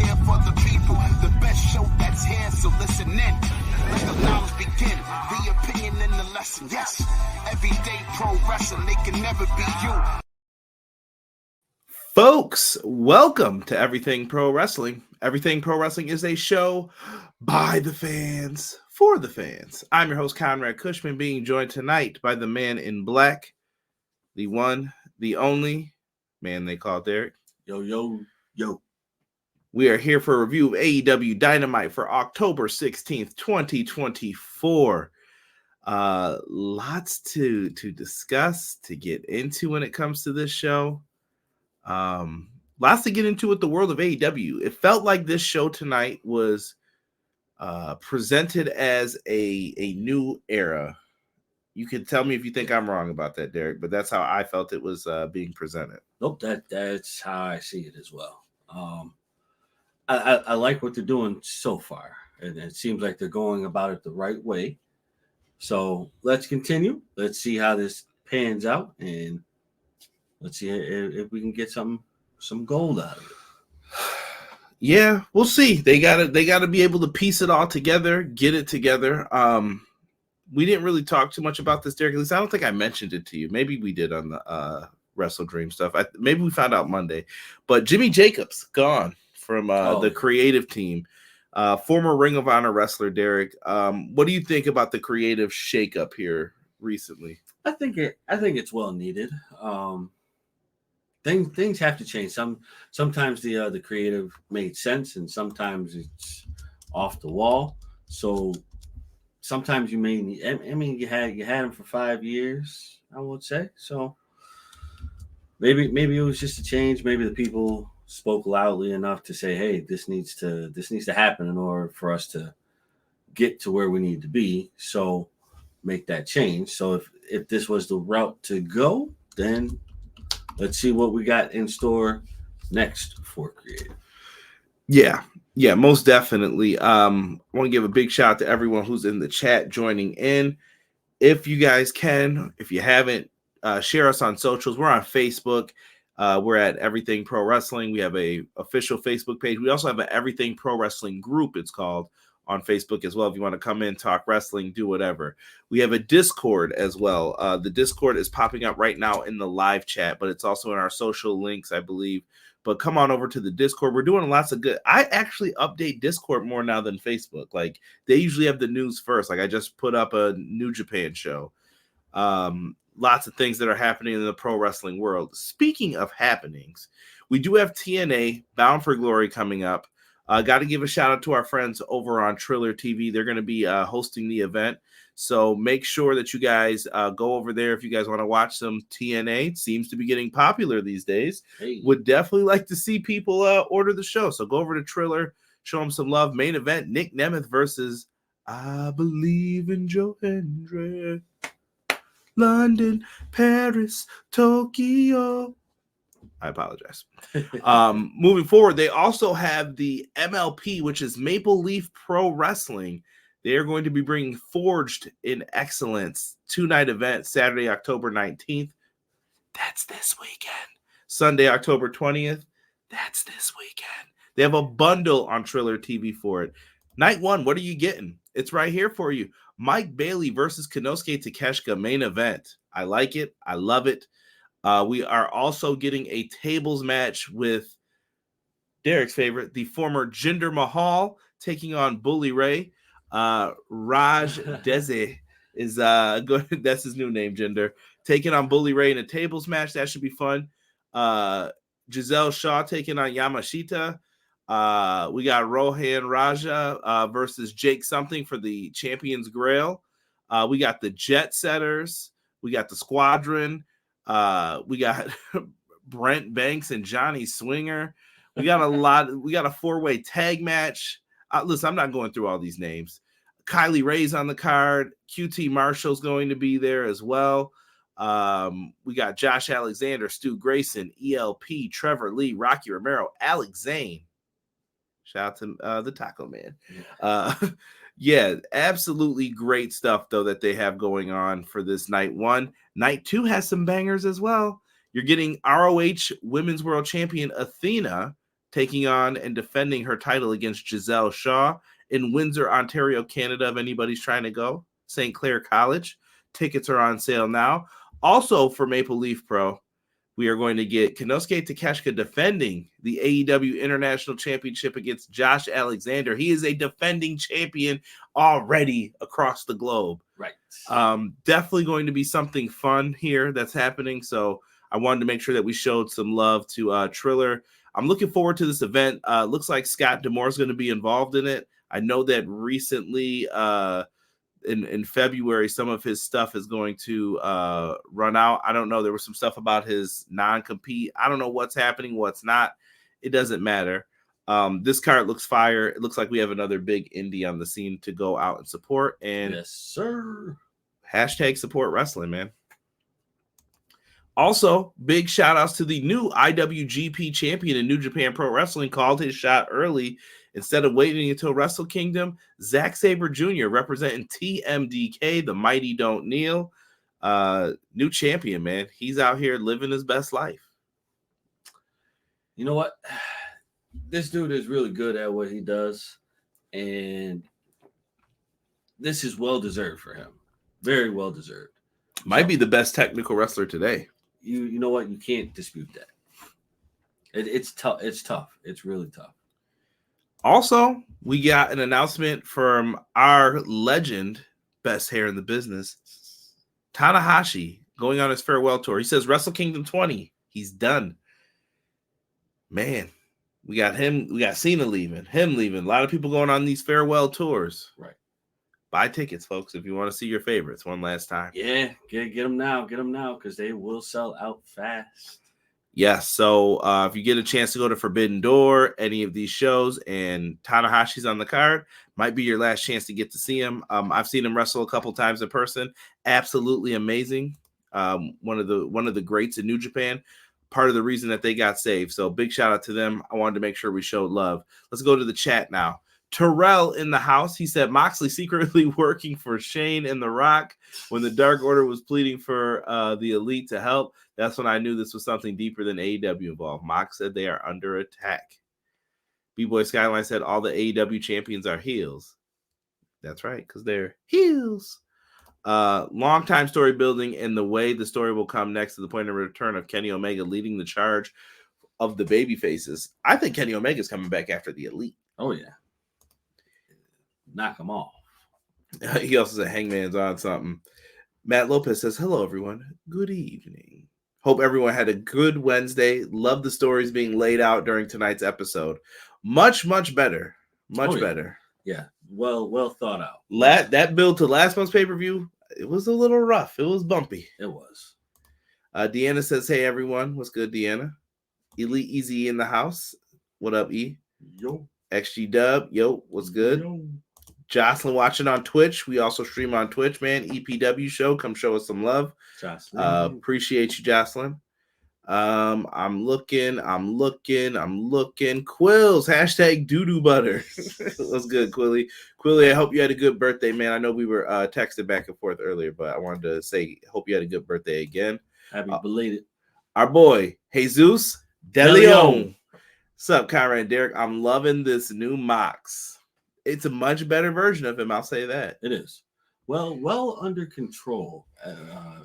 here for the people. The best show that's here, so listen in. Let the knowledge begin. The opinion and the lesson. Yes, everyday pro wrestling, they can never be you. Folks, welcome to Everything Pro Wrestling. Everything Pro Wrestling is a show by the fans, for the fans. I'm your host, Conrad Cushman, being joined tonight by the man in black, the one, the only man they call Derek. Yo. We are here for a review of AEW Dynamite for October 16th, 2024. Lots to discuss, to get into when it comes to this show. Lots to get into with the world of AEW. It felt like this show tonight was presented as a new era. You can tell me if you think I'm wrong about that, Derek, but that's how I felt it was being presented. Nope, that's how I see it as well. I like what they're doing so far, and it seems like they're going about it the right way. So let's continue. Let's see how this pans out, and let's see if we can get some gold out of it. Yeah, we'll see. They gotta be able to piece it all together, get it together. We didn't really talk too much about this, Derek. At least I don't think I mentioned it to you. Maybe we did on the Wrestle Dream stuff. Maybe we found out Monday. But Jimmy Jacobs gone from the creative team. Former Ring of Honor wrestler, Derek. What do you think about the creative shakeup here recently? I think it's well needed. Things have to change. Sometimes the creative made sense, and sometimes it's off the wall. So sometimes you may need. I mean, you had him for 5 years, I would say. So maybe it was just a change. Maybe the people spoke loudly enough to say, "Hey, this needs to happen in order for us to get to where we need to be." So make that change. So if this was the route to go, then let's see what we got in store next for creative. Yeah, most definitely. I want to give a big shout out to everyone who's in the chat joining in. If you guys can, if you haven't, share us on socials. We're on Facebook. We're at Everything Pro Wrestling. We have a official Facebook page. We also have an Everything Pro Wrestling group, it's called, on Facebook as well. If you want to come in, talk wrestling, do whatever. We have a Discord as well. The Discord is popping up right now in the live chat, but it's also in our social links, I believe. But come on over to the Discord. We're doing lots of good. I actually update Discord more now than Facebook. Like, they usually have the news first. Like, I just put up a New Japan show. Lots of things that are happening in the pro wrestling world. Speaking of happenings, we do have TNA Bound for Glory coming up. Got to give a shout out to our friends over on Triller TV. They're going to be hosting the event. So make sure that you guys go over there if you guys want to watch some TNA. It seems to be getting popular these days. Hey. Would definitely like to see people order the show. So go over to Triller, show them some love. Main event, Nick Nemeth versus I Believe in Joe Hendry. London, Paris, Tokyo. I apologize. Moving forward, they also have the MLP, which is Maple Leaf Pro Wrestling. They are going to be bringing Forged in Excellence 2-night event Saturday, October 19th. That's this weekend. Sunday, October 20th. That's this weekend. They have a bundle on Triller TV for it. Night one, what are you getting? It's right here for you. Mike Bailey versus Konosuke Takeshita main event. I like it. I love it. We are also getting a tables match with Derek's favorite, the former Jinder Mahal, taking on Bully Ray. Raj Deze is good. That's his new name, Jinder. Taking on Bully Ray in a tables match. That should be fun. Giselle Shaw taking on Yamashita. We got Rohan Raja versus Jake something for the Champions Grail. We got the Jet Setters. We got the Squadron. We got Brent Banks and Johnny Swinger. We got a lot. We got a 4-way tag match. Listen, I'm not going through all these names. Kylie Ray's on the card. QT Marshall's going to be there as well. We got Josh Alexander, Stu Grayson, ELP, Trevor Lee, Rocky Romero, Alex Zane. Shout out to the Taco Man. Yeah, absolutely great stuff, though, that they have going on for this night one. Night two has some bangers as well. You're getting ROH Women's World Champion Athena taking on and defending her title against Giselle Shaw in Windsor, Ontario, Canada, if anybody's trying to go. St. Clair College. Tickets are on sale now. Also for Maple Leaf Pro, we are going to get Konosuke Takeshita defending the AEW International Championship against Josh Alexander. He is a defending champion already across the globe. Right. Definitely going to be something fun here that's happening. So I wanted to make sure that we showed some love to Triller. I'm looking forward to this event. Looks like Scott D'Amore is going to be involved in it. I know that recently in February, some of his stuff is going to run out. I don't know. There was some stuff about his non-compete. I don't know what's happening, what's not. It doesn't matter. This card looks fire. It looks like we have another big indie on the scene to go out and support. And yes, sir. Hashtag support wrestling, man. Also, big shout outs to the new IWGP champion in New Japan Pro Wrestling, called his shot early. Instead of waiting until Wrestle Kingdom, Zack Sabre Jr. representing TMDK, the Mighty Don't Kneel. New champion, man. He's out here living his best life. You know what? This dude is really good at what he does, and this is well-deserved for him. Very well-deserved. Might be the best technical wrestler today. You know what? You can't dispute that. It's tough. It's tough. It's really tough. Also, we got an announcement from our legend, best hair in the business, Tanahashi, going on his farewell tour. He says Wrestle Kingdom 20. He's done. Man, we got him. We got Cena leaving, him leaving. A lot of people going on these farewell tours. Right. Buy tickets, folks, if you want to see your favorites one last time. Yeah, get them now. Get them now because they will sell out fast. Yes, so if you get a chance to go to Forbidden Door, any of these shows, and Tanahashi's on the card, might be your last chance to get to see him. I've seen him wrestle a couple times in person. Absolutely amazing. One of the greats in New Japan. Part of the reason that they got saved. So big shout out to them. I wanted to make sure we showed love. Let's go to the chat now. Terrell in the house. He said Moxley secretly working for Shane and The Rock when the Dark Order was pleading for the Elite to help. That's when I knew this was something deeper than AEW involved. Mox said they are under attack. B-Boy Skyline said all the AEW champions are heels. That's right, because they're heels. Long time story building and the way the story will come next to the point of return of Kenny Omega leading the charge of the baby faces. I think Kenny Omega is coming back after the Elite. Oh, yeah. Knock them off. He also said Hangman's on something. Matt Lopez says, hello, everyone. Good evening. Hope everyone had a good Wednesday. Love the stories being laid out during tonight's episode. Much, much better. Much better. Yeah. Well thought out. That build to last month's pay-per-view, it was a little rough. It was bumpy. It was. Deanna says, hey, everyone. What's good, Deanna? Elite Easy in the house. What up, E? Yo. XG Dub. Yo, what's good? Yo. Jocelyn watching on Twitch. We also stream on Twitch, man. EPW show. Come show us some love. Jocelyn. Appreciate you, Jocelyn. I'm looking. Quills, hashtag doo-doo butter. What's good, Quilly? Quilly, I hope you had a good birthday, man. I know we were texting back and forth earlier, but I wanted to say, hope you had a good birthday again. Happy belated. Our boy, Jesus DeLeon. What's up, Kyra and Derek? I'm loving this new Mox. It's a much better version of him. I'll say that. It is. Well under control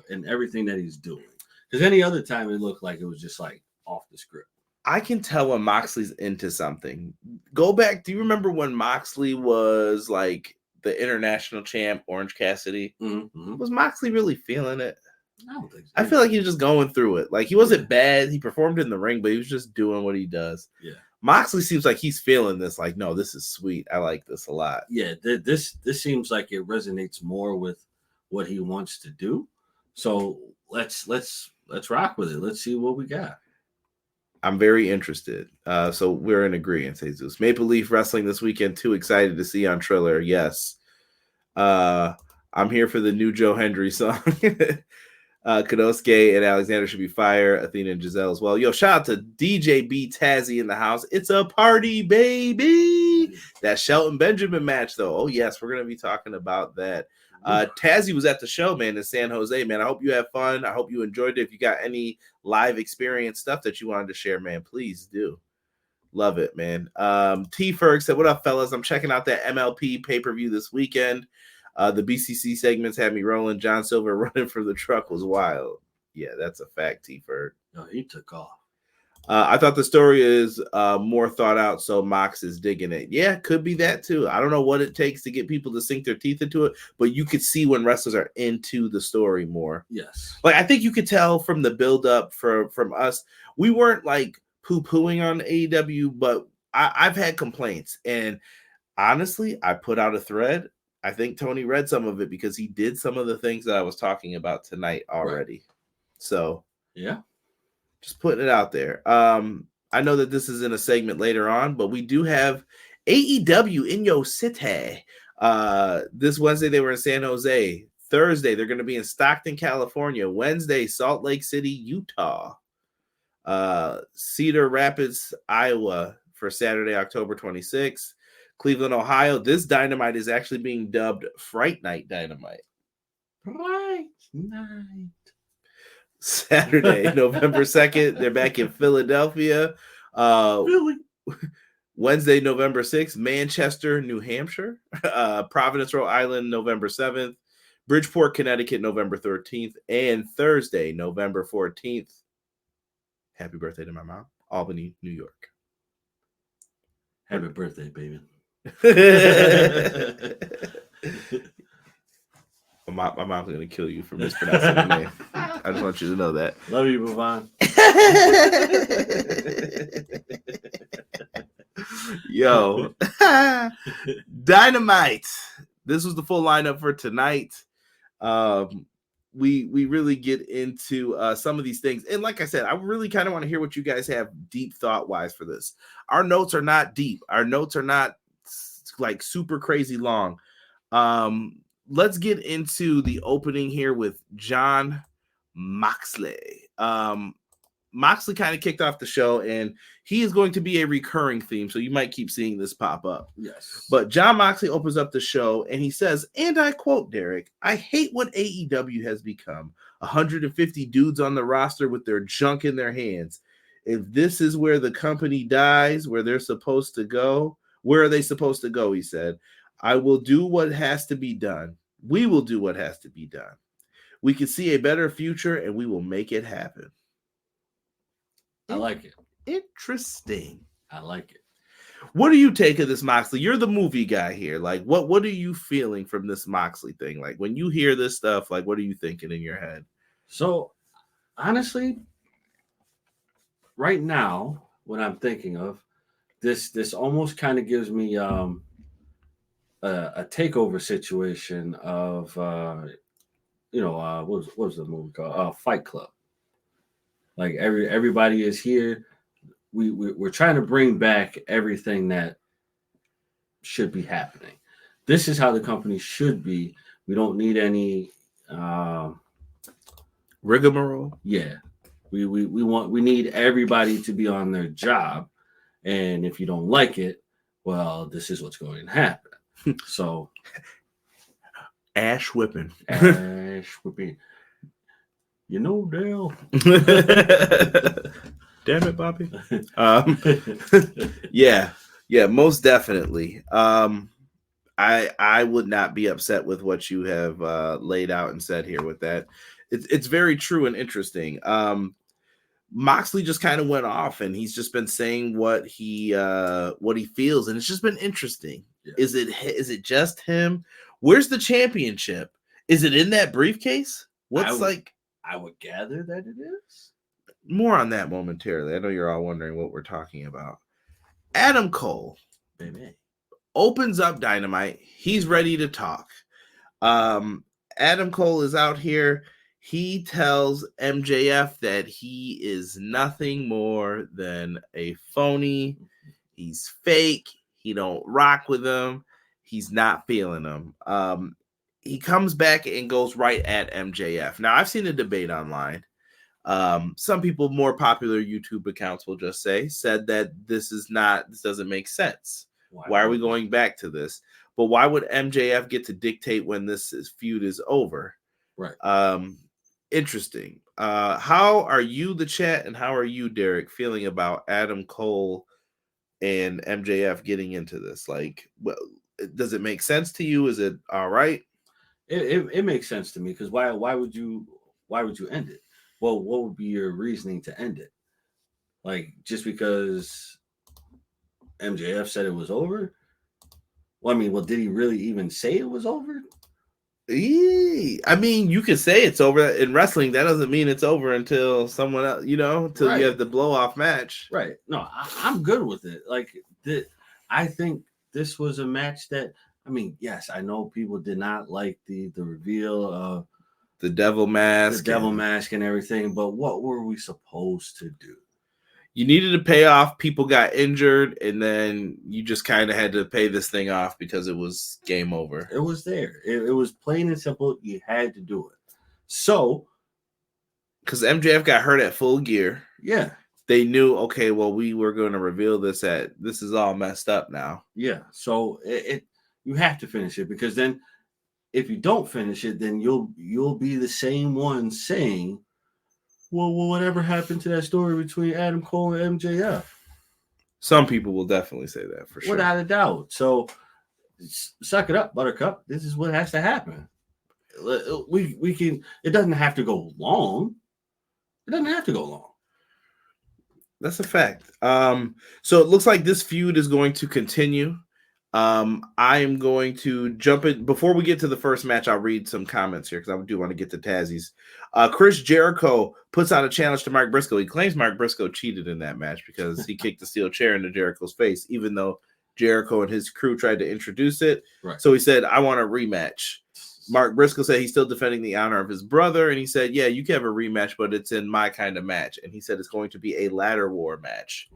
in everything that he's doing. Because any other time it looked like it was just like off the script. I can tell when Moxley's into something. Go back. Do you remember when Moxley was like the international champ, Orange Cassidy? Mm-hmm. Was Moxley really feeling it? I don't think so. I feel like he was just going through it. Like he wasn't bad. He performed in the ring, but he was just doing what he does. Yeah. Moxley seems like he's feeling this. Like, no, this is sweet. I like this a lot. Yeah, this seems like it resonates more with what he wants to do. So let's rock with it. Let's see what we got. I'm very interested. So we're in agreement, Jesus. Maple Leaf Wrestling this weekend. Too excited to see on Triller. Yes. I'm here for the new Joe Hendry song. Konosuke and Alexander should be fire. Athena and Giselle as well. Yo, shout out to DJ B Tazzy in the house. It's a party, baby. That Shelton Benjamin match, though. Oh, yes, we're going to be talking about that. Tazzy was at the show, man, in San Jose, man. I hope you have fun. I hope you enjoyed it. If you got any live experience stuff that you wanted to share, man, please do. Love it, man. T Ferg said, "What up, fellas? I'm checking out that MLP pay-per-view this weekend. The BCC segments had me rolling. John Silver running from the truck was wild." Yeah, that's a fact, T Ferg. No, he took off. I thought the story is more thought out, so Mox is digging it. Yeah, could be that too. I don't know what it takes to get people to sink their teeth into it, but you could see when wrestlers are into the story more. Yes. Like, I think you could tell from the build-up from us. We weren't like poo-pooing on AEW, but I've had complaints. And honestly, I put out a thread. I think Tony read some of it because he did some of the things that I was talking about tonight already. Right. So, yeah. Just putting it out there. I know that this is in a segment later on, but we do have AEW in your city. This Wednesday, they were in San Jose. Thursday, they're going to be in Stockton, California. Wednesday, Salt Lake City, Utah. Cedar Rapids, Iowa for Saturday, October 26th. Cleveland, Ohio. This Dynamite is actually being dubbed Fright Night Dynamite. Fright Night. Saturday, November 2nd, they're back in Philadelphia. Philly. Wednesday, November 6th, Manchester, New Hampshire. Providence, Rhode Island, November 7th. Bridgeport, Connecticut, November 13th. And Thursday, November 14th. Happy birthday to my mom. Albany, New York. Happy birthday, baby. My mom's going to kill you for mispronouncing the name. I just want you to know that. Love you, Bavon. Yo. Dynamite. This was the full lineup for tonight. We really get into some of these things. And like I said, I really kind of want to hear what you guys have deep thought-wise for this. Our notes are not deep. Our notes are not like super crazy long. Let's get into the opening here with Jon Moxley. Moxley kind of kicked off the show, and he is going to be a recurring theme, so you might keep seeing this pop up. Yes. But Jon Moxley opens up the show, and he says, and I quote, Derek, "I hate what AEW has become. 150 dudes on the roster with their junk in their hands. If this is where the company dies, where they're supposed to go, where are they supposed to go?" He said, "I will do what has to be done. We will do what has to be done. We can see a better future, and we will make it happen." I like it. Interesting. I like it. What do you take of this Moxley? You're the movie guy here. Like, what are you feeling from this Moxley thing? Like, when you hear this stuff, like, what are you thinking in your head? So, honestly, right now, what I'm thinking of, this almost kind of gives me a takeover situation of what was the movie called? Fight Club. Like everybody is here. We're trying to bring back everything that should be happening. This is how the company should be. We don't need any rigmarole. Yeah, we need everybody to be on their job, and if you don't like it, well, this is what's going to happen. So, ash whipping. You know, Dale. Damn it, Bobby. Yeah, most definitely. I would not be upset with what you have laid out and said here with that. It's very true and interesting. Moxley just kind of went off, and he's just been saying what he feels, and it's just been interesting. Yeah. Is it just him? Where's the championship? Is it in that briefcase? I would gather that it is. More on that momentarily. I know you're all wondering what we're talking about. Adam Cole, baby, opens up Dynamite. He's ready to talk. Adam Cole is out here. He tells MJF that he is nothing more than a phony. He's fake. He don't rock with him. He's not feeling him. He comes back and goes right at MJF. Now, I've seen a debate online. Some people, more popular YouTube accounts will just said that this doesn't make sense. Why are we going back to this? But why would MJF get to dictate when this feud is over? Right. Interesting. How are you, the chat, and how are you, Derek, feeling about Adam Cole and MJF getting into this? Like, well, does it make sense to you? Is it all right? It makes sense to me because why would you end it? Well, what would be your reasoning to end it? Like just because MJF said it was over? Well, I mean, did he really even say it was over? I mean, you could say it's over in wrestling. That doesn't mean it's over until someone else, until you have the blow off match. Right. No, I'm good with it. Like, I think this was a match that, I mean, yes, I know people did not like the reveal of the devil mask, and everything, but what were we supposed to do? You needed to pay off. People got injured, and then you just kind of had to pay this thing off because it was game over. It was there. It was plain and simple. You had to do it. So, because MJF got hurt at Full Gear. Yeah. They knew, okay, well, we were going to reveal this this is all messed up now. Yeah. So you have to finish it because then if you don't finish it, then you'll be the same one saying, well, whatever happened to that story between Adam Cole and MJF? Some people will definitely say that for sure. Without a doubt. So suck it up, Buttercup. This is what has to happen. We can. It doesn't have to go long. It doesn't have to go long. That's a fact. So it looks like this feud is going to continue. I am going to jump in before we get to the first match. I'll read some comments here because I do want to get to Tazzy's. Chris Jericho puts out a challenge to Mark Briscoe. He claims Mark Briscoe cheated in that match because he kicked the steel chair into Jericho's face, even though Jericho and his crew tried to introduce it. Right. So he said, I want a rematch. Mark Briscoe said he's still defending the honor of his brother. And he said, yeah, you can have a rematch, but it's in my kind of match. And he said it's going to be a ladder war match.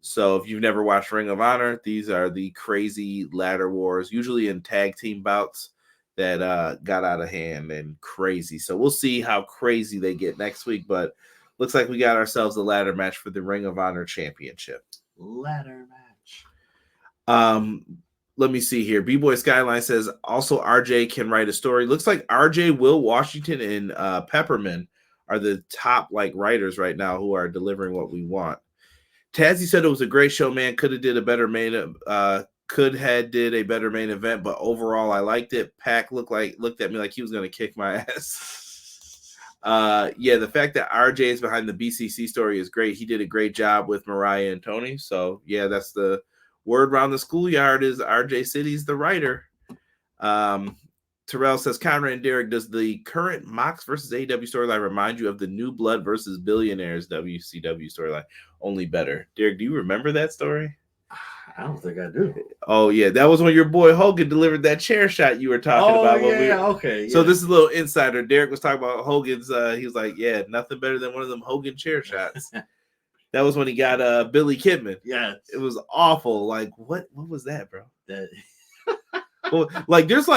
So if you've never watched Ring of Honor, these are the crazy ladder wars, usually in tag team bouts that got out of hand and crazy. So we'll see how crazy they get next week. But looks like we got ourselves a ladder match for the Ring of Honor Championship. Ladder match. Let me see here. B-Boy Skyline says, also RJ can write a story. Looks like RJ, Will Washington, and Pepperman are the top writers right now who are delivering what we want. Tazzy said it was a great show, man. Could have did a better main event, but overall I liked it. Pac looked at me like he was gonna kick my ass. Yeah, the fact that RJ is behind the BCC story is great. He did a great job with Mariah and Tony. So yeah, that's the word around the schoolyard is RJ City's the writer. Terrell says, Conrad and Derek, does the current Mox versus AEW storyline remind you of the New Blood versus Billionaires WCW storyline? Only better. Derek, do you remember that story? I don't think I do. Oh, yeah. That was when your boy Hogan delivered that chair shot you were talking about. Okay. So this is a little insider. Derek was talking about Hogan's. He was like, yeah, nothing better than one of them Hogan chair shots. That was when he got Billy Kidman. Yeah. It was awful. Like, what was that, bro? Well, there's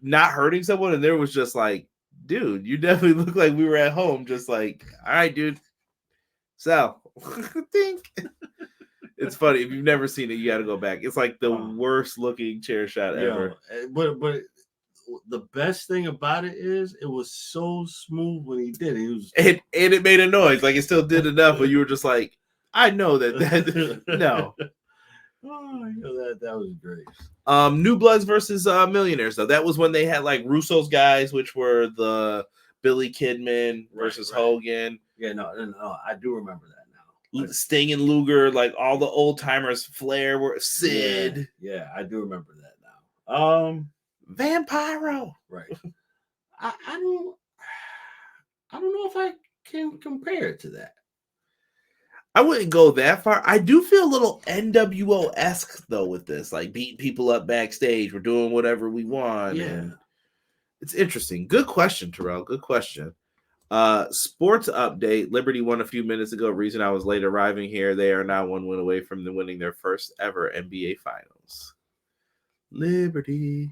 not hurting someone, and there was just dude, you definitely look like we were at home, just all right, dude. So, think it's funny. If you've never seen it, you got to go back. It's the worst looking chair shot ever. But the best thing about it is it was so smooth when he did it. And it made a noise. It still did enough, but you were just I know that no. Oh, that was great. New Bloods versus Millionaires, though. That was when they had Russo's guys, which were the Billy Kidman versus Hogan. Yeah, no, I do remember that now. Sting and Luger, all the old timers, Flair, were Sid. Yeah, I do remember that now. Vampiro. Right. I don't know if I can compare it to that. I wouldn't go that far. I do feel a little NWO-esque, though, with this. Beating people up backstage. We're doing whatever we want. Yeah. And it's interesting. Good question, Terrell. Good question. Sports update. Liberty won a few minutes ago. Reason I was late arriving here. They are now 1 win away from winning their first ever NBA Finals. Liberty.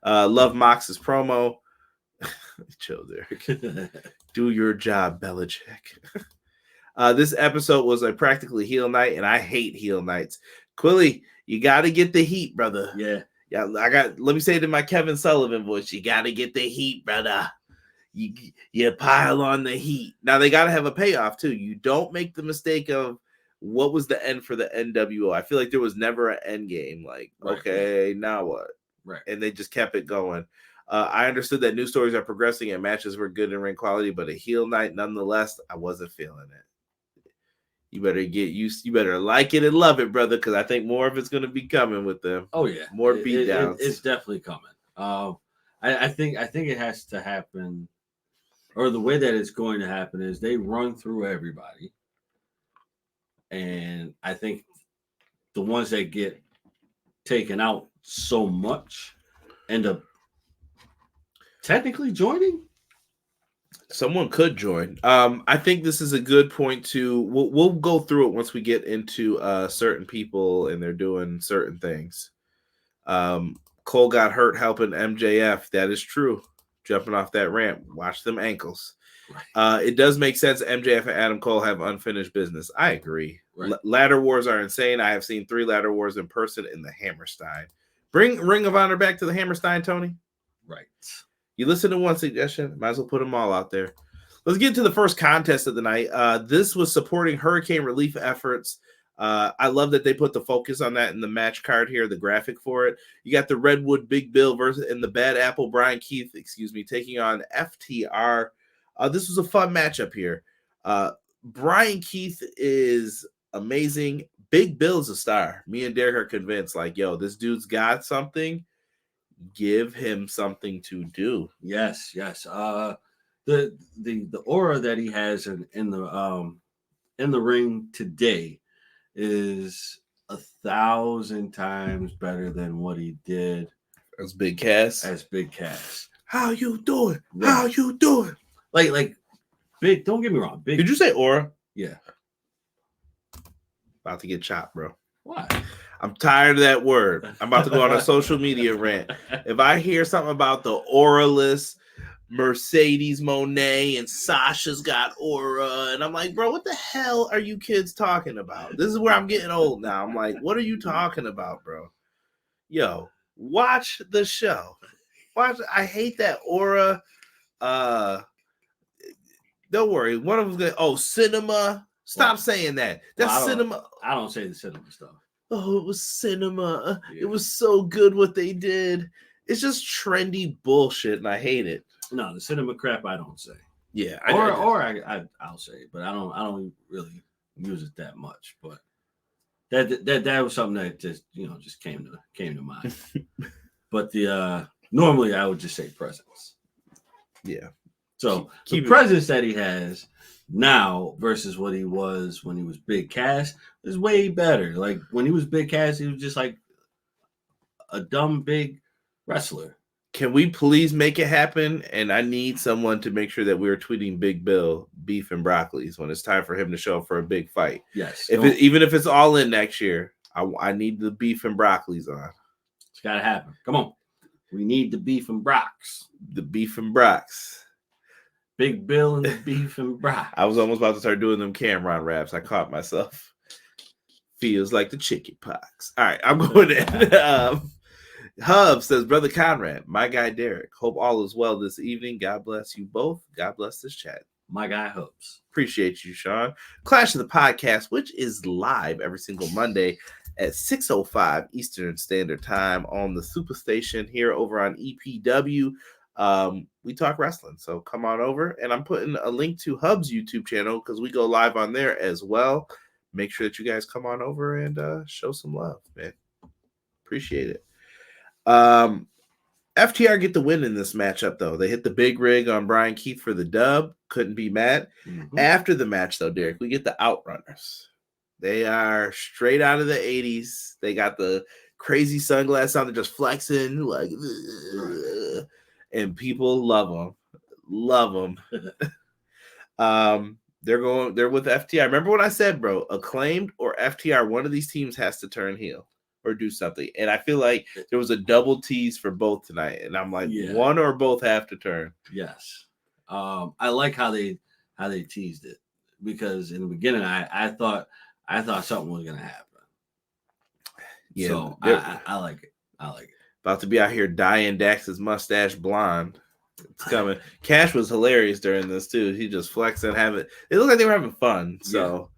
Love Mox's promo. Chill, Derek. Do your job, Belichick. This episode was a practically heel night, and I hate heel nights. Quilly, you got to get the heat, brother. Yeah. Let me say it in my Kevin Sullivan voice. You got to get the heat, brother. You pile on the heat. Now, they got to have a payoff, too. You don't make the mistake of what was the end for the NWO? I feel like there was never an end game. Like, Right, okay, now what? Right. And they just kept it going. I understood that news stories are progressing and matches were good in ring quality, but a heel night nonetheless, I wasn't feeling it. You better get used. You better like it and love it, brother, because I think more of it's going to be coming with them. Oh yeah, more beatdowns. It's definitely coming. I think it has to happen, or the way that it's going to happen is they run through everybody, and I think the ones that get taken out so much end up technically joining. Someone could join. I think this is a good point to. We'll go through it once we get into certain people and they're doing certain things. Cole got hurt helping MJF. That is true. Jumping off that ramp. Watch them ankles. Right. It does make sense. MJF and Adam Cole have unfinished business. I agree. Right. Ladder wars are insane. I have seen 3 ladder wars in person in the Hammerstein. Bring Ring of Honor back to the Hammerstein, Tony. Right. You listen to one suggestion, might as well put them all out there. Let's get to the first contest of the night. This was supporting hurricane relief efforts. I love that they put the focus on that in the match card here, the graphic for it. You got the Redwood Big Bill versus and the Bad Apple Brian Keith, taking on FTR. This was a fun matchup here. Brian Keith is amazing. Big Bill is a star. Me and Derek are convinced, like, yo, this dude's got something. Give him something to do. Yes. The aura that he has in the ring today is 1,000 times better than what he did as Big Cass. How you doing? Right. How you doing? Like Big. Don't get me wrong. Big. Did you say aura? Yeah. About to get chopped, bro. Why? I'm tired of that word. I'm about to go on a social media rant. If I hear something about the auraless Mercedes Moné and Sasha's got aura, and I'm like, bro, what the hell are you kids talking about? This is where I'm getting old now. I'm like, what are you talking about, bro? Yo, watch the show. I hate that aura. Don't worry. One of them. Oh, cinema. Stop saying that. That's cinema. I don't say the cinema stuff. Oh, it was cinema. Yeah. It was so good what they did. It's just trendy bullshit, and I hate it. No, the cinema crap I don't say. Yeah, I'll say it, but I don't really use it that much. But that was something that just came to mind. But the normally I would just say presence. Yeah. So the presence that he has now versus what he was when he was Big Cass is way better. Like when he was Big Cass, he was just like a dumb big wrestler. Can we please make it happen? And I need someone to make sure that we're tweeting Big Bill beef and broccolis when it's time for him to show up for a big fight. Yes. Even if it's all in next year, I need the beef and broccolis on. It's got to happen. Come on. We need the beef and brocks. The beef and brocks. Big Bill and the beef and brocks. I was almost about to start doing them Cameron raps. I caught myself. Feels like the chicken pox. All right, I'm going in. Hub says, Brother Conrad, my guy Derek, hope all is well this evening. God bless you both. God bless this chat. My guy Hubs. Appreciate you, Sean. Clash of the Podcast, which is live every single Monday at 6:05 Eastern Standard Time on the Superstation here over on EPW. We talk wrestling, so come on over. And I'm putting a link to Hub's YouTube channel because we go live on there as well. Make sure that you guys come on over and show some love, man. Appreciate it. FTR get the win in this matchup, though. They hit the big rig on Brian Keith for the dub. Couldn't be mad. Mm-hmm. After the match, though, Derek, we get the Outrunners. They are straight out of the 80s. They got the crazy sunglasses on. They're just flexing. Like, and people love them. Love them. They're with FTR. Remember what I said, bro? Acclaimed or FTR, one of these teams has to turn heel or do something. And I feel like there was a double tease for both tonight. And I'm like, one or both have to turn. Yes. I like how they teased it, because in the beginning I thought something was gonna happen. Yeah, so I like it. About to be out here dyeing Dax's mustache blonde. It's coming. Cash was hilarious during this too. He just flexed and it looked like they were having fun. So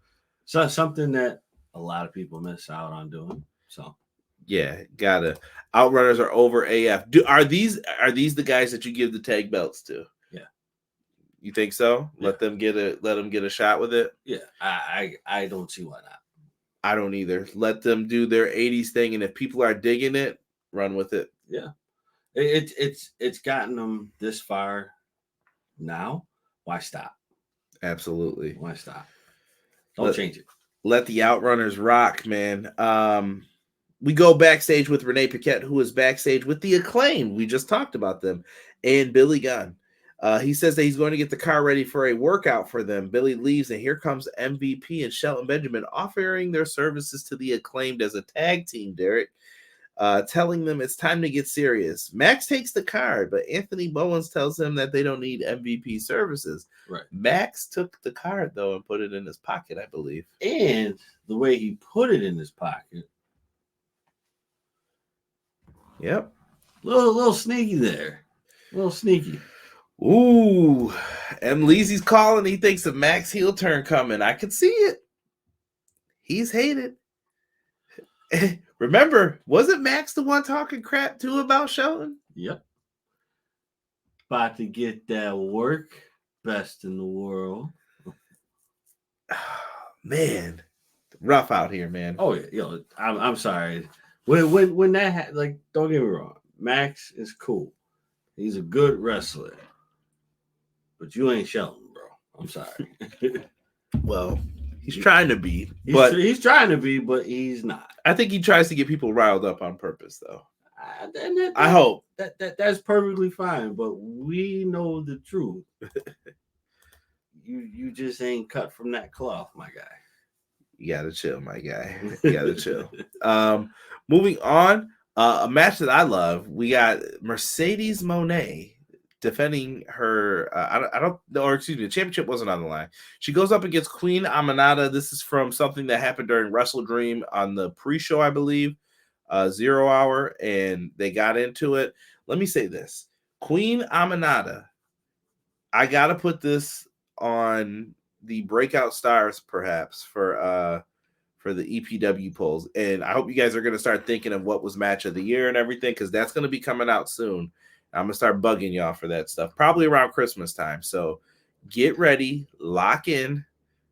So something that a lot of people miss out on doing. So Yeah, gotta. Outrunners are over AF. Are these the guys that you give the tag belts to? Yeah. You think so? Yeah. Let them get a shot with it. Yeah, I don't see why not. I don't either. Let them do their 80s thing, and if people are digging it, run with it. Yeah. It's gotten them this far now. Why stop? Absolutely. Why stop? Don't change it. Let the Outrunners rock, man. We go backstage with Renee Paquette, who is backstage with the Acclaim. We just talked about them. And Billy Gunn. He says that he's going to get the car ready for a workout for them. Billy leaves, and here comes MVP and Shelton Benjamin offering their services to the Acclaimed as a tag team, Derek. Telling them it's time to get serious. Max takes the card, but Anthony Bowens tells him that they don't need MVP services. Right. Max took the card, though, and put it in his pocket, I believe. And the way he put it in his pocket. Yep. Little sneaky there. A little sneaky. Ooh. M. Leezy's calling. He thinks a Max heel turn coming. I can see it. He's hated. Remember, wasn't Max the one talking crap too about Shelton? Yep. About to get that work. Best in the world. Man, rough out here, man. Oh yeah, I'm sorry. When that don't get me wrong, Max is cool. He's a good wrestler, but you ain't Shelton, bro. I'm sorry. Well, he's trying to be, he's trying to be, but he's not. I think he tries to get people riled up on purpose, though. I hope that's perfectly fine, but we know the truth. You just ain't cut from that cloth, my guy. You gotta chill, my guy. You gotta chill. Moving on, a match that I love. We got Mercedes Moné defending her. I don't know, or excuse me, the championship wasn't on the line. She goes up against Queen Aminata. This is from something that happened during Wrestle Dream on the pre-show, I believe, 0 hour, and they got into it. Let me say this: Queen Aminata. I gotta put this on the breakout stars, perhaps for the EPW polls, and I hope you guys are going to start thinking of what was match of the year and everything, because that's going to be coming out soon. I'm gonna start bugging y'all for that stuff, probably around Christmas time. So get ready, lock in,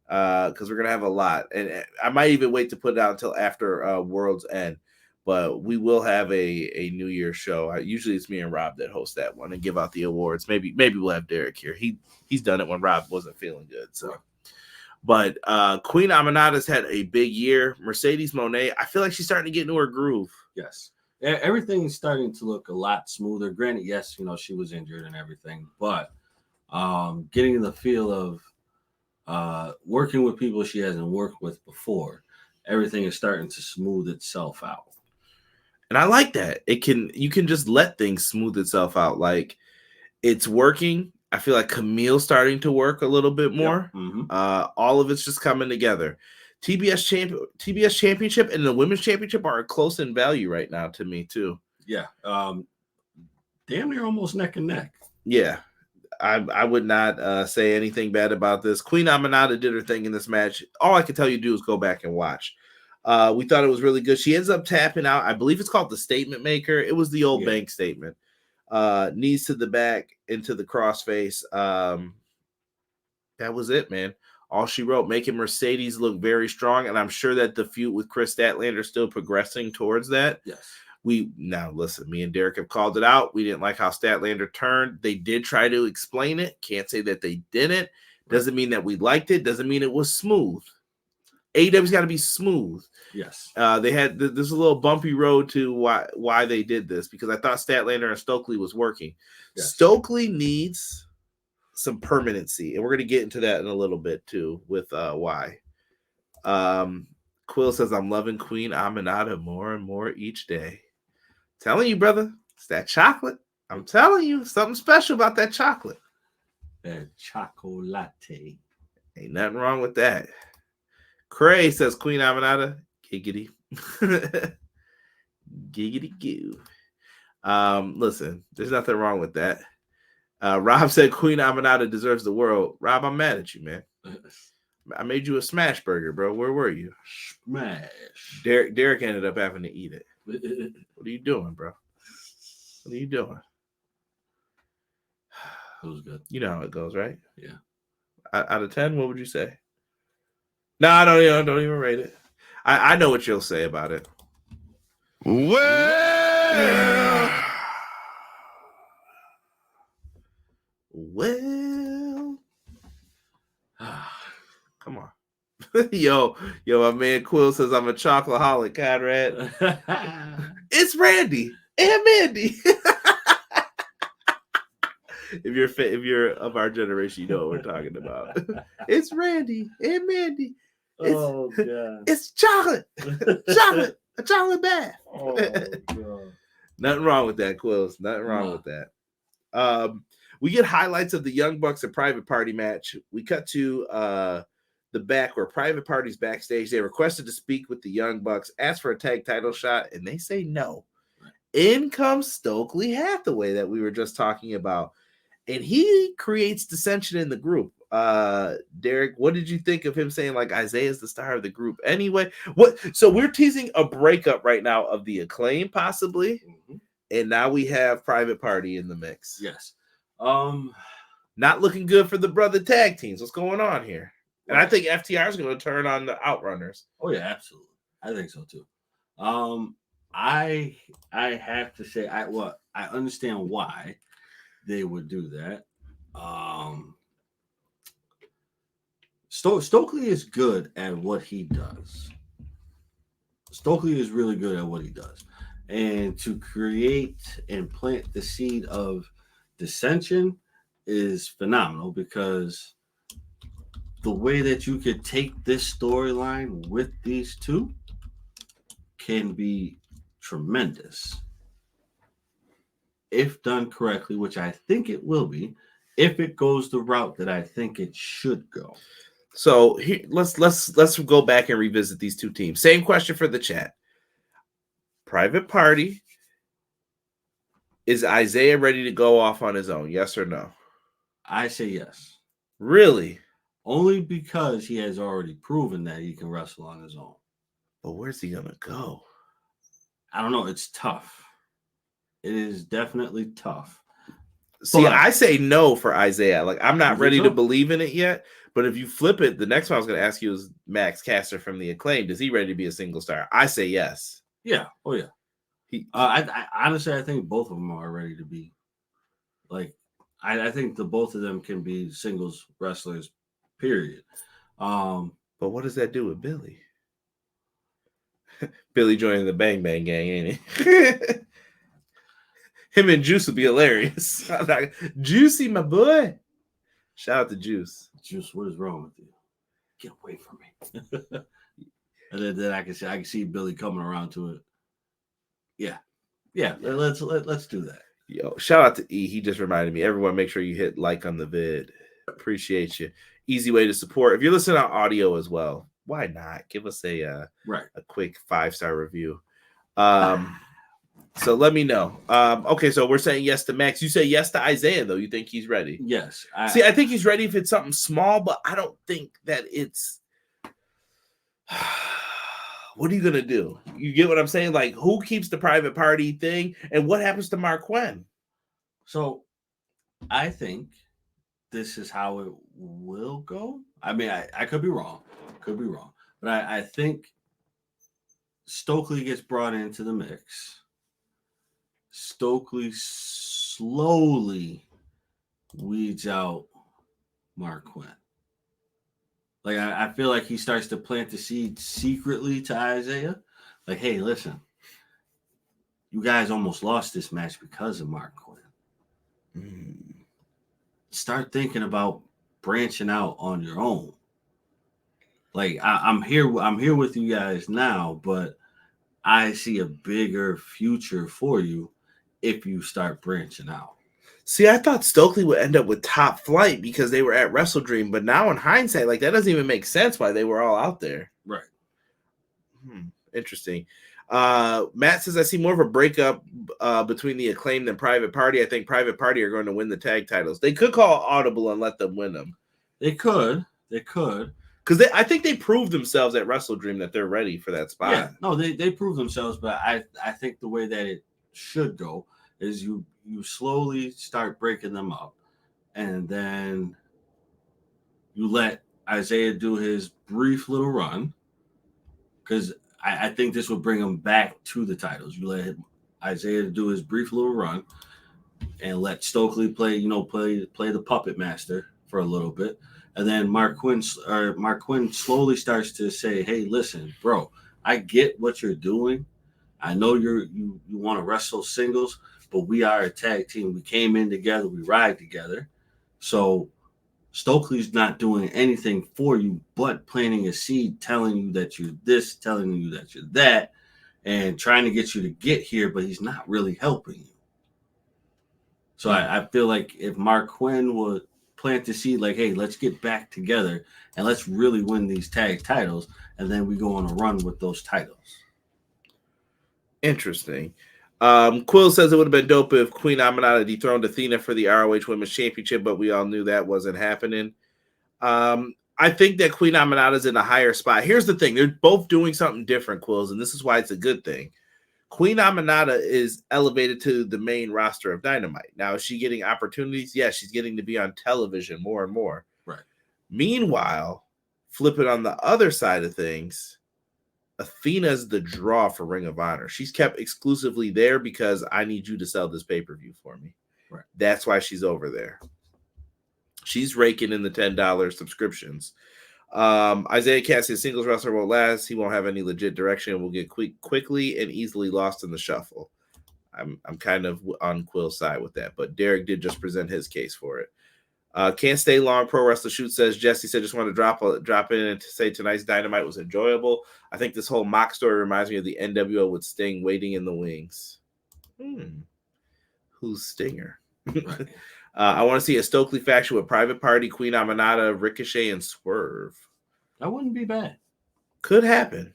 because we're gonna have a lot, and I might even wait to put it out until after World's End. But we will have a New Year's show. Usually it's me and Rob that host that one and give out the awards. Maybe we'll have Derek here. He's done it when Rob wasn't feeling good. So, but Queen Aminata's had a big year. Mercedes Moné, I feel like she's starting to get into her groove. Yes, everything's starting to look a lot smoother. Granted, yes, she was injured and everything, but getting the feel of working with people she hasn't worked with before, everything is starting to smooth itself out. And I like that. You can just let things smooth itself out. Like, it's working. I feel like Camille's starting to work a little bit more. Yep. Mm-hmm. All of it's just coming together. TBS Championship and the Women's Championship are close in value right now to me too. Yeah. Damn near almost neck and neck. Yeah. I would not say anything bad about this. Queen Aminata did her thing in this match. All I can tell you to do is go back and watch. We thought it was really good. She ends up tapping out. I believe it's called the Statement Maker. It was the old bank statement. Knees to the back, into the crossface. That was it, man. All she wrote, making Mercedes look very strong. And I'm sure that the feud with Chris Statlander is still progressing towards that. Yes. Now listen, me and Derek have called it out. We didn't like how Statlander turned. They did try to explain it. Can't say that they didn't. Doesn't mean that we liked it. Doesn't mean it was smooth. AEW's got to be smooth. Yes. They had this a little bumpy road to why they did this, because I thought Statlander and Stokely was working. Yes. Stokely needs some permanency, and we're going to get into that in a little bit too with why. Quill says, I'm loving Queen Aminata more and more each day. Telling you, brother, it's that chocolate. I'm telling you, something special about that chocolate. That chocolate. Ain't nothing wrong with that. Cray says, Queen Aminata, giggity. Giggity goo. Listen, there's nothing wrong with that. Rob said Queen Aminata deserves the world. Rob, I'm mad at you, man. I made you a smash burger, bro. Where were you? Smash. Derek ended up having to eat it. What are you doing, bro? What are you doing? It was good. You know how it goes, right? Yeah. Out of 10, what would you say? No, I don't even rate it. I know what you'll say about it. Well, come on. yo, my man Quill says I'm a chocoholic, Conrad. It's Randy and Mandy. If you're of our generation, you know what we're talking about. It's Randy and Mandy. Oh god. It's chocolate. A chocolate bath. Oh god. Nothing wrong with that, Quills. Nothing wrong with that. We get highlights of the Young Bucks and Private Party match. We cut to the back where Private Party's backstage. They requested to speak with the Young Bucks, asked for a tag title shot, and they say no. In comes Stokely Hathaway that we were just talking about, and he creates dissension in the group. Derek, what did you think of him saying like Isaiah's the star of the group? Anyway, so we're teasing a breakup right now of the Acclaim, possibly, and now we have Private Party in the mix. Yes. Not looking good for the brother tag teams. What's going on here? And I think FTR is going to turn on the Outrunners. Oh yeah, absolutely. I think so too. I have to say I understand why they would do that. Stokely is good at what he does. Stokely is really good at what he does. And to create and plant the seed of dissension is phenomenal, because the way that you could take this storyline with these two can be tremendous if done correctly, which I think it will be, if it goes the route that I think it should go. So here, let's go back and revisit these two teams. Same question for the chat. Private Party, is Isaiah ready to go off on his own? Yes or no? I say yes. Really? Only because he has already proven that he can wrestle on his own. But where's he gonna go? I don't know. It's tough. It is definitely tough. See, but I say no for Isaiah. Like, I'm not ready to believe in it yet. But if you flip it, the next one I was going to ask you is Max Caster from the Acclaim. Is he ready to be a single star? I say yes. Yeah. Oh, yeah. I honestly, I think both of them are ready to be. Like, I think both of them can be singles wrestlers, period. But what does that do with Billy? Billy joining the Bang Bang Gang, ain't he? Him and Juice would be hilarious. Juicy, my boy. Shout out to Juice. Juice, what is wrong with you? Get away from me. And then I can see Billy coming around to it. Yeah. Let's do that. Yo, shout out to E. He just reminded me. Everyone, make sure you hit like on the vid. Appreciate you. Easy way to support. If you're listening on audio as well, why not give us a quick 5-star review? So let me know. Okay, so we're saying yes to Max. You say yes to Isaiah, though. You think he's ready? Yes. I think he's ready if it's something small, but I don't think that it's... What are you going to do? You get what I'm saying? Like, who keeps the Private Party thing? And what happens to Mark Quinn? So I think this is how it will go. I mean, I could be wrong. But I think Stokely gets brought into the mix. Stokely slowly weeds out Mark Quinn. Like, I feel like he starts to plant the seed secretly to Isaiah. Like, hey, listen, you guys almost lost this match because of Mark Quinn. Start thinking about branching out on your own. Like, I'm here with you guys now, but I see a bigger future for you if you start branching out. See, I thought Stokely would end up with Top Flight because they were at Wrestle Dream, but now in hindsight, like, that doesn't even make sense why they were all out there. Right. Interesting. Matt says, I see more of a breakup between the Acclaim than Private Party. I think Private Party are going to win the tag titles. They could call audible and let them win them. They could. because I think they proved themselves at Wrestle Dream that they're ready for that spot. Yeah, no, they prove themselves, but I think the way that it should go is you slowly start breaking them up, and then you let Isaiah do his brief little run, because I think this will bring him back to the titles. You let Isaiah do his brief little run, and let Stokely play the puppet master for a little bit, and then Mark Quinn slowly starts to say, "Hey, listen, bro, I get what you're doing. I know you want to wrestle singles, but we are a tag team. We came in together. We ride together. So Stokely's not doing anything for you but planting a seed, telling you that you're this, telling you that you're that, and trying to get you to get here, but he's not really helping you." So I feel like if Mark Quinn would plant the seed, like, hey, let's get back together and let's really win these tag titles, and then we go on a run with those titles. Interesting. Quill says it would have been dope if Queen Aminata dethroned Athena for the ROH Women's Championship, but we all knew that wasn't happening. I think that Queen Aminata's in a higher spot. Here's the thing. They're both doing something different, Quills, and this is why it's a good thing. Queen Aminata is elevated to the main roster of Dynamite. Now, is she getting opportunities? Yes, she's getting to be on television more and more. Right. Meanwhile, flip it on the other side of things, Athena's the draw for Ring of Honor. She's kept exclusively there because I need you to sell this pay-per-view for me. Right. That's why she's over there. She's raking in the $10 subscriptions. Isaiah Cassidy, singles wrestler, won't last. He won't have any legit direction and will get quickly and easily lost in the shuffle. I'm kind of on Quill's side with that, but Derek did just present his case for it. Can't stay long. Pro Wrestler Shoot says, Jesse said, just want to drop in and to say tonight's Dynamite was enjoyable. I think this whole mock story reminds me of the NWO with Sting waiting in the wings. Who's Stinger? Right. I want to see a Stokely faction with Private Party, Queen Aminata, Ricochet, and Swerve. That wouldn't be bad. Could happen.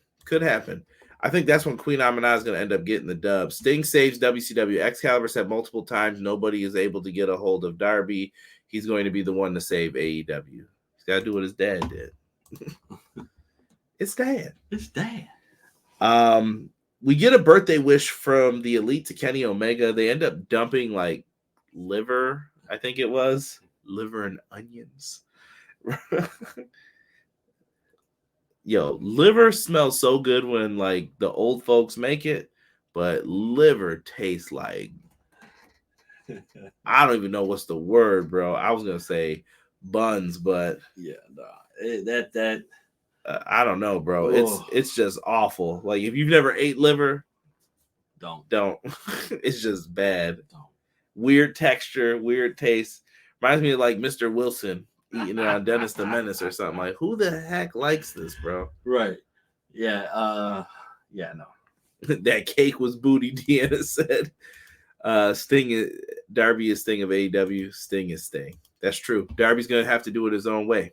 I think that's when Queen Aminata is going to end up getting the dub. Sting saves WCW. Excalibur said multiple times nobody is able to get a hold of Darby. He's going to be the one to save AEW. He's got to do what his dad did. It's dad. We get a birthday wish from the Elite to Kenny Omega. They end up dumping like liver, I think it was. Liver and onions. Yo, liver smells so good when like the old folks make it, but liver tastes like I don't even know what's the word, bro. I was gonna say buns, but yeah, that I don't know, bro. Oh. It's just awful. Like if you've never ate liver, don't. It's just bad. Don't. Weird texture, weird taste. Reminds me of like Mr. Wilson eating it on Dennis the Menace or something. Like who the heck likes this, bro? Right. Yeah. Yeah. No. That cake was booty. Deanna said. Darby is Sting of AEW. Sting is Sting. That's true. Darby's gonna have to do it his own way.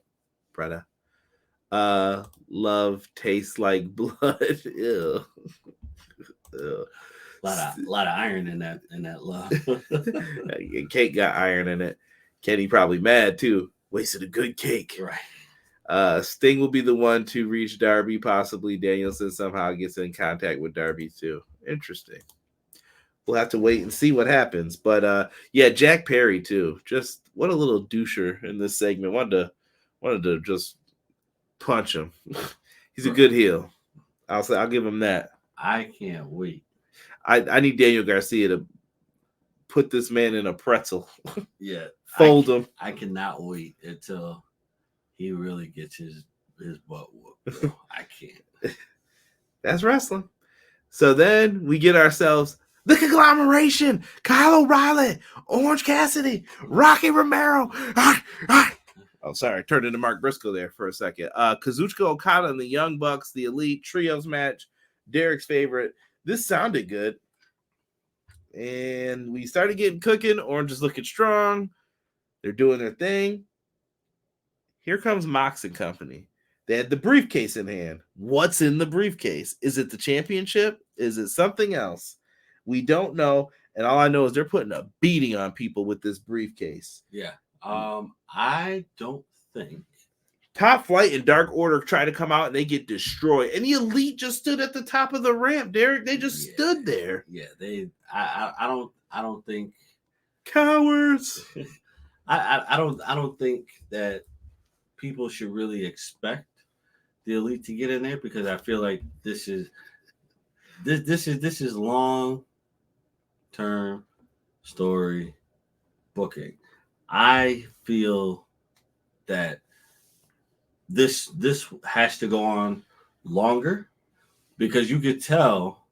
Brother. Love tastes like blood. Ew. A lot of iron in that love. Cake got iron in it. Kenny probably mad too. Wasted a good cake. Right. Sting will be the one to reach Darby. Possibly Danielson somehow gets in contact with Darby too. Interesting. We'll have to wait and see what happens. But yeah, Jack Perry too. Just what a little doucher in this segment. Wanted to just punch him. He's a good heel. I'll give him that. I can't wait. I need Daniel Garcia to put this man in a pretzel. Yeah. Fold him. I cannot wait until he really gets his butt whooped. Bro. I can't. That's wrestling. So then we get ourselves the conglomeration. Kyle O'Reilly, Orange Cassidy, Rocky Romero. Oh, sorry. Turned into Mark Briscoe there for a second. Kazuchika Okada and the Young Bucks, the Elite Trios match. Derek's favorite. This sounded good. And we started getting cooking. Orange is looking strong. They're doing their thing. Here comes Mox and company. They had the briefcase in hand. What's in the briefcase? Is it the championship? Is it something else? We don't know. And all I know is they're putting a beating on people with this briefcase. Yeah. I don't think Top Flight and Dark Order try to come out and they get destroyed. And the Elite just stood at the top of the ramp, Derek. They just stood there. Yeah, I don't think cowards. I don't think that people should really expect the Elite to get in there, because I feel like this is long term story booking. I feel that this has to go on longer, because you could tell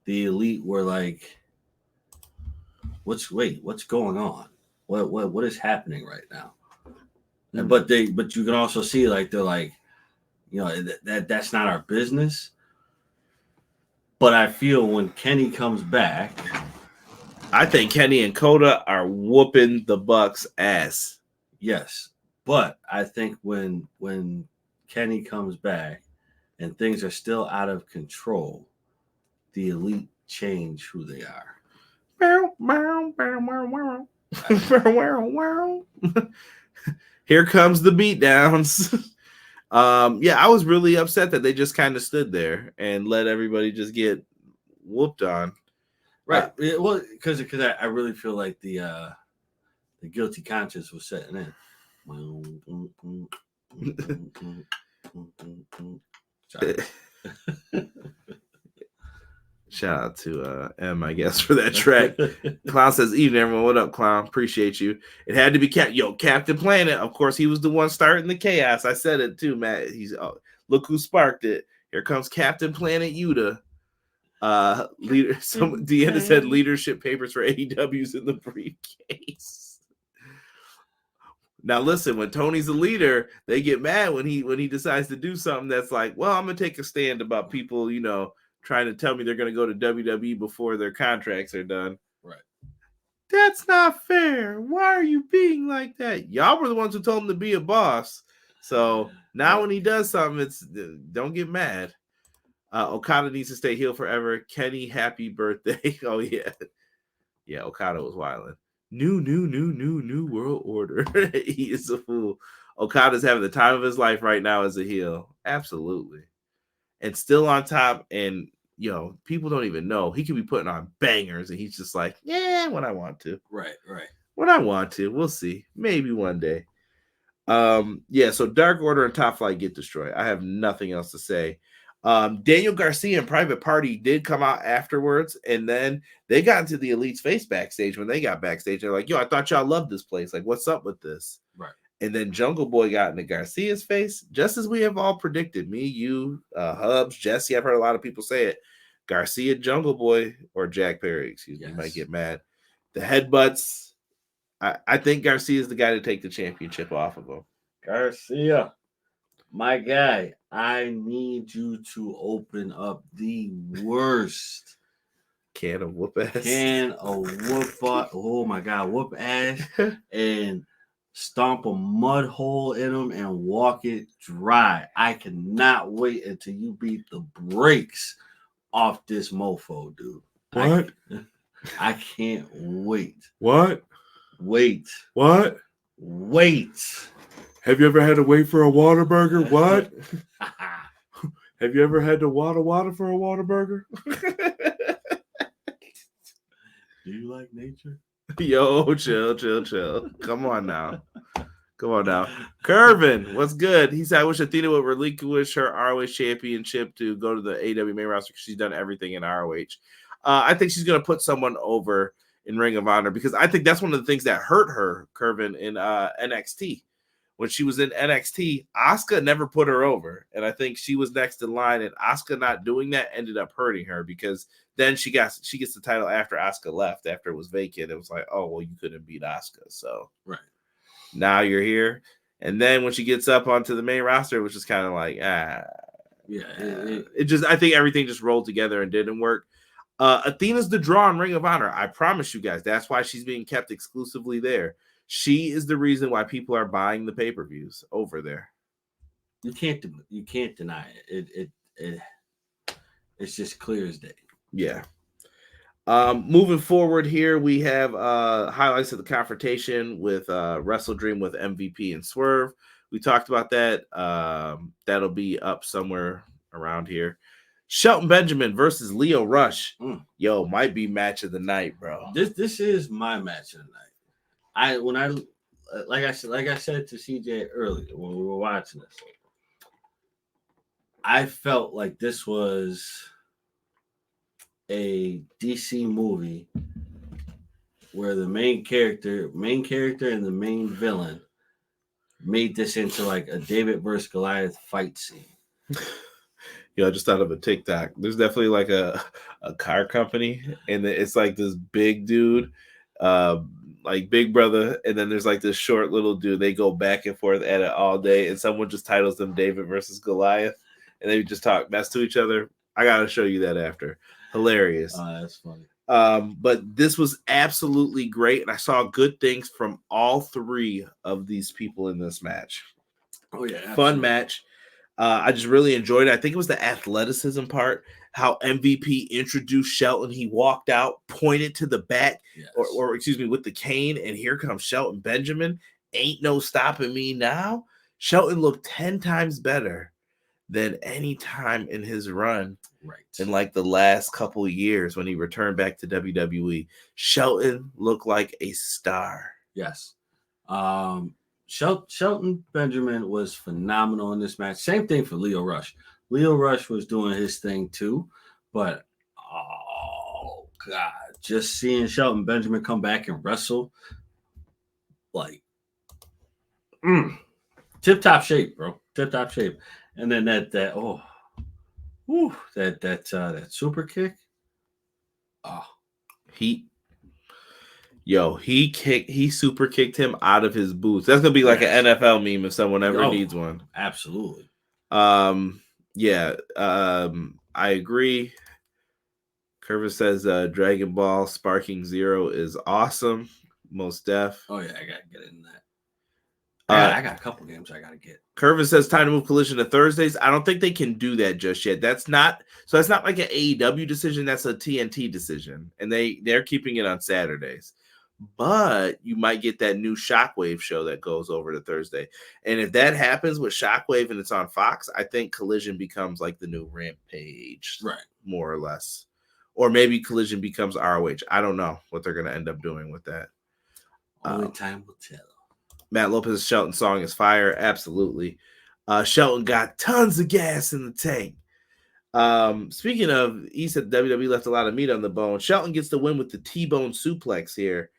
the Elite were like, what's going on? What is happening right now? Mm-hmm. But you can also see, like, they're like, that's not our business. But I feel when Kenny comes back, I think Kenny and Kota are whooping the Bucks' ass. Yes. But I think when Kenny comes back and things are still out of control, the Elite change who they are. Here comes the beatdowns. I was really upset that they just kind of stood there and let everybody just get whooped on. Right. Well, because I really feel like the guilty conscience was setting in. Sorry. Shout out to M, I guess, for that track. Clown says, "Evening, everyone. What up, Clown? Appreciate you." It had to be Captain Planet. Of course, he was the one starting the chaos. I said it too, Matt. Look who sparked it. Here comes Captain Planet Yuta. Deanna said leadership papers for AEW's in the briefcase. Now listen, when Tony's a leader, they get mad when he decides to do something that's like, well, I'm gonna take a stand about people, trying to tell me they're gonna go to WWE before their contracts are done. Right. That's not fair. Why are you being like that? Y'all were the ones who told him to be a boss. So now when he does something, don't get mad. Okada needs to stay heel forever. Kenny, happy birthday. Oh, yeah. Yeah, Okada was wilding. New world order. He is a fool. Okada's having the time of his life right now as a heel. Absolutely. And still on top. And, people don't even know. He could be putting on bangers. And he's just like, yeah, when I want to. Right. When I want to. We'll see. Maybe one day. So Dark Order and Top Flight get destroyed. I have nothing else to say. Daniel Garcia and Private Party did come out afterwards, and then they got into the Elite's face backstage. When they got backstage, they're like, I thought y'all loved this place. Like, what's up with this? Right. And then Jungle Boy got into Garcia's face, just as we have all predicted. Me, you, Hubs, Jesse, I've heard a lot of people say it. Garcia, Jungle Boy, or Jack Perry, excuse me, might get mad. The headbutts. I think Garcia is the guy to take the championship off of him. Garcia, my guy, I need you to open up the worst can of whoop ass. Oh my God, whoop ass and stomp a mud hole in them and walk it dry. I cannot wait until you beat the brakes off this mofo, dude. What? I can't wait. What? Wait. What? Wait. Have you ever had to wait for a Whataburger? What? Have you ever had to water for a Whataburger? Do you like nature? Yo, chill. Come on now. Curvin, what's good? He said, I wish Athena would relinquish her ROH championship to go to the AEW main roster because she's done everything in ROH. I think she's going to put someone over in Ring of Honor because I think that's one of the things that hurt her, Curvin, in NXT. When she was in NXT, Asuka never put her over. And I think she was next in line, and Asuka not doing that ended up hurting her because then she gets the title after Asuka left, after it was vacant. It was like, oh, well, you couldn't beat Asuka. So right now you're here. And then when she gets up onto the main roster, which is kind of like, I think everything just rolled together and didn't work. Athena's the draw in Ring of Honor. I promise you guys, that's why she's being kept exclusively there. She is the reason why people are buying the pay-per-views over there. You can't deny it. It's just clear as day. Yeah. Moving forward here, we have highlights of the confrontation with Wrestle Dream with MVP and Swerve. We talked about that. That'll be up somewhere around here. Shelton Benjamin versus Lio Rush. Yo, might be match of the night, bro. This is my match of the night. Like I said to CJ earlier when we were watching this, I felt like this was a DC movie where the main character and the main villain made this into like a David versus Goliath fight scene. I just thought of a TikTok. There's definitely like a car company, and it's like this big dude, like Big Brother, and then there's like this short little dude. They go back and forth at it all day, and someone just titles them David versus Goliath, and they just talk mess to each other. I gotta show you that after. Hilarious. Oh, that's funny. But this was absolutely great, and I saw good things from all three of these people in this match. Oh yeah, absolutely. Fun match. I just really enjoyed it. I think it was the athleticism part, how MVP introduced Shelton. He walked out, pointed to the bat, yes. or excuse me, with the cane, and here comes Shelton Benjamin. Ain't no stopping me now. Shelton looked 10 times better than any time in his run in like the last couple of years when he returned back to WWE. Shelton looked like a star. Yes. Shelton Benjamin was phenomenal in this match. Same thing for Lio Rush. Lio Rush was doing his thing too, but oh god, just seeing Shelton Benjamin come back and wrestle, like tip top shape, bro. Tip top shape. And then that super kick. Oh, he super kicked him out of his boots. That's gonna be like an NFL meme if someone ever needs one. Absolutely. I agree. Curvis says Dragon Ball Sparking Zero is awesome. Most def. Oh yeah, I gotta get in that. I got a couple games I gotta get. Curvis says time to move Collision to Thursdays. I don't think they can do that just yet. That's not like an AEW decision. That's a TNT decision, and they're keeping it on Saturdays. But you might get that new Shockwave show that goes over to Thursday. And if that happens with Shockwave and it's on Fox, I think Collision becomes like the new Rampage, right? More or less. Or maybe Collision becomes ROH. I don't know what they're going to end up doing with that. Only time will tell. Matt Lopez's Shelton song is fire. Absolutely. Shelton got tons of gas in the tank. Speaking of, he said WWE left a lot of meat on the bone. Shelton gets the win with the T-bone suplex here.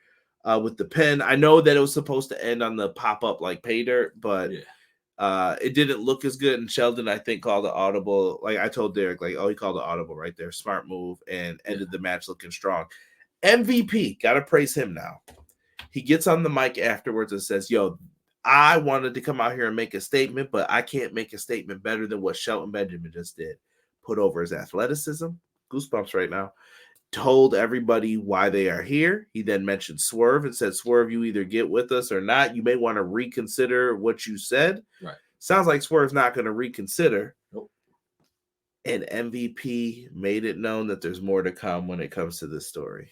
With the pin. I know that it was supposed to end on the pop-up like pay dirt, but it didn't look as good. And Sheldon, I think, called the audible. Like I told Derek, like, he called the audible right there. Smart move, and ended the match looking strong. MVP, gotta praise him now. He gets on the mic afterwards and says, yo, I wanted to come out here and make a statement, but I can't make a statement better than what Shelton Benjamin just did. Put over his athleticism. Goosebumps right now. Told everybody why they are here. He then mentioned Swerve and said, Swerve, you either get with us or not. You may want to reconsider what you said. Right. Sounds like Swerve's not going to reconsider. Nope. And MVP made it known that there's more to come when it comes to this story.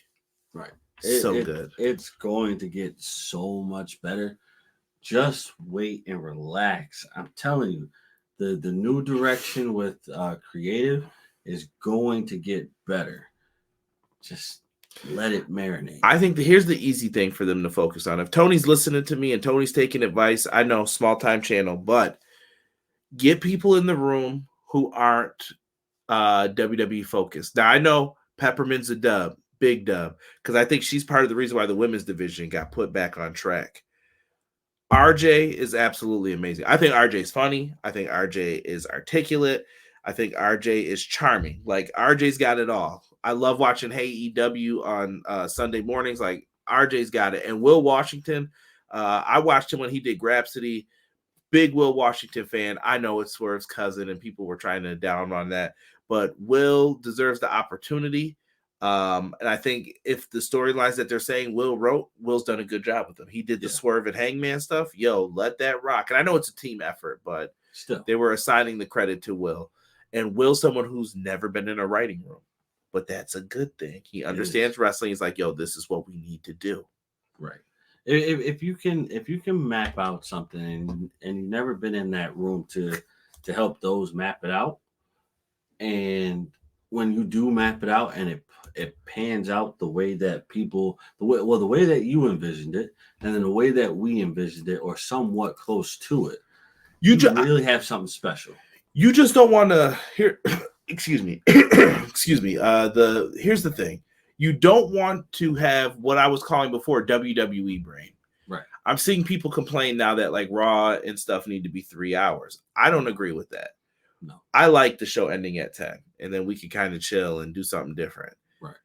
Right. Good. It's going to get so much better. Just wait and relax. I'm telling you, the new direction with creative is going to get better. Just let it marinate. I think here's the easy thing for them to focus on. If Tony's listening to me and Tony's taking advice, I know, small time channel, but get people in the room who aren't WWE focused. Now, I know Peppermint's a dub, big dub, because I think she's part of the reason why the women's division got put back on track. RJ is absolutely amazing. I think RJ is funny. I think RJ is articulate. I think RJ is charming. Like, RJ's got it all. I love watching AEW on Sunday mornings. Like, RJ's got it. And Will Washington, I watched him when he did Grapsody. Big Will Washington fan. I know it's Swerve's cousin, and people were trying to down on that. But Will deserves the opportunity. And I think if the storylines that they're saying Will wrote, Will's done a good job with them. He did the Swerve and Hangman stuff. Yo, let that rock. And I know it's a team effort, but still, they were assigning the credit to Will. And Will's someone who's never been in a writing room. But that's a good thing. He understands wrestling. He's like, yo, this is what we need to do. Right. if you can map out something and you've never been in that room to help those map it out, and when you do map it out and it pans out the way that the way that you envisioned it, and then the way that we envisioned it, or somewhat close to it, you really have something special. You just don't want to hear. Excuse me. Excuse me. Here's the thing. You don't want to have what I was calling before WWE brain. Right. I'm seeing people complain now that like Raw and stuff need to be 3 hours. I don't agree with that. No. I like the show ending at 10, and then we can kind of chill and do something different. Right.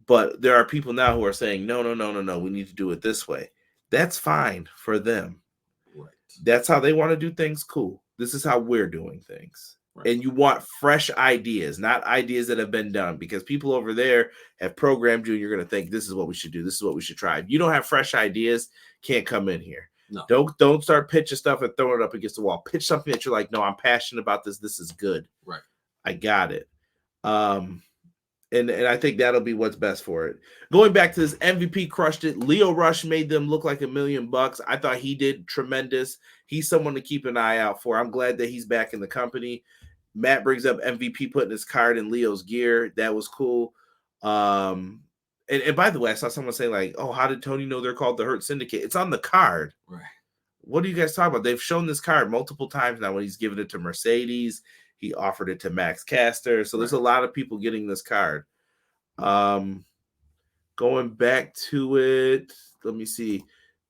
But there are people now who are saying, no, we need to do it this way. That's fine for them. Right. That's how they want to do things. Cool. This is how we're doing things. Right. And you want fresh ideas, not ideas that have been done, because people over there have programmed you and you're going to think this is what we should do. This is what we should try. If you don't have fresh ideas, can't come in here. No. Don't start pitching stuff and throwing it up against the wall. Pitch something that you're like, no, I'm passionate about this. This is good. Right. I got it. And I think that'll be what's best for it. Going back to this, MVP crushed it. Leo Rush made them look like $1 million. I thought he did tremendous. He's someone to keep an eye out for. I'm glad that he's back in the company. Matt brings up MVP putting his card in Leo's gear. That was cool. And by the way, I saw someone say like, oh, how did Tony know they're called the Hurt Syndicate? It's on the card. Right. What are you guys talking about? They've shown this card multiple times now when he's given it to Mercedes. He offered it to Max Caster. So there's a lot of people getting this card. Going back to it, let me see.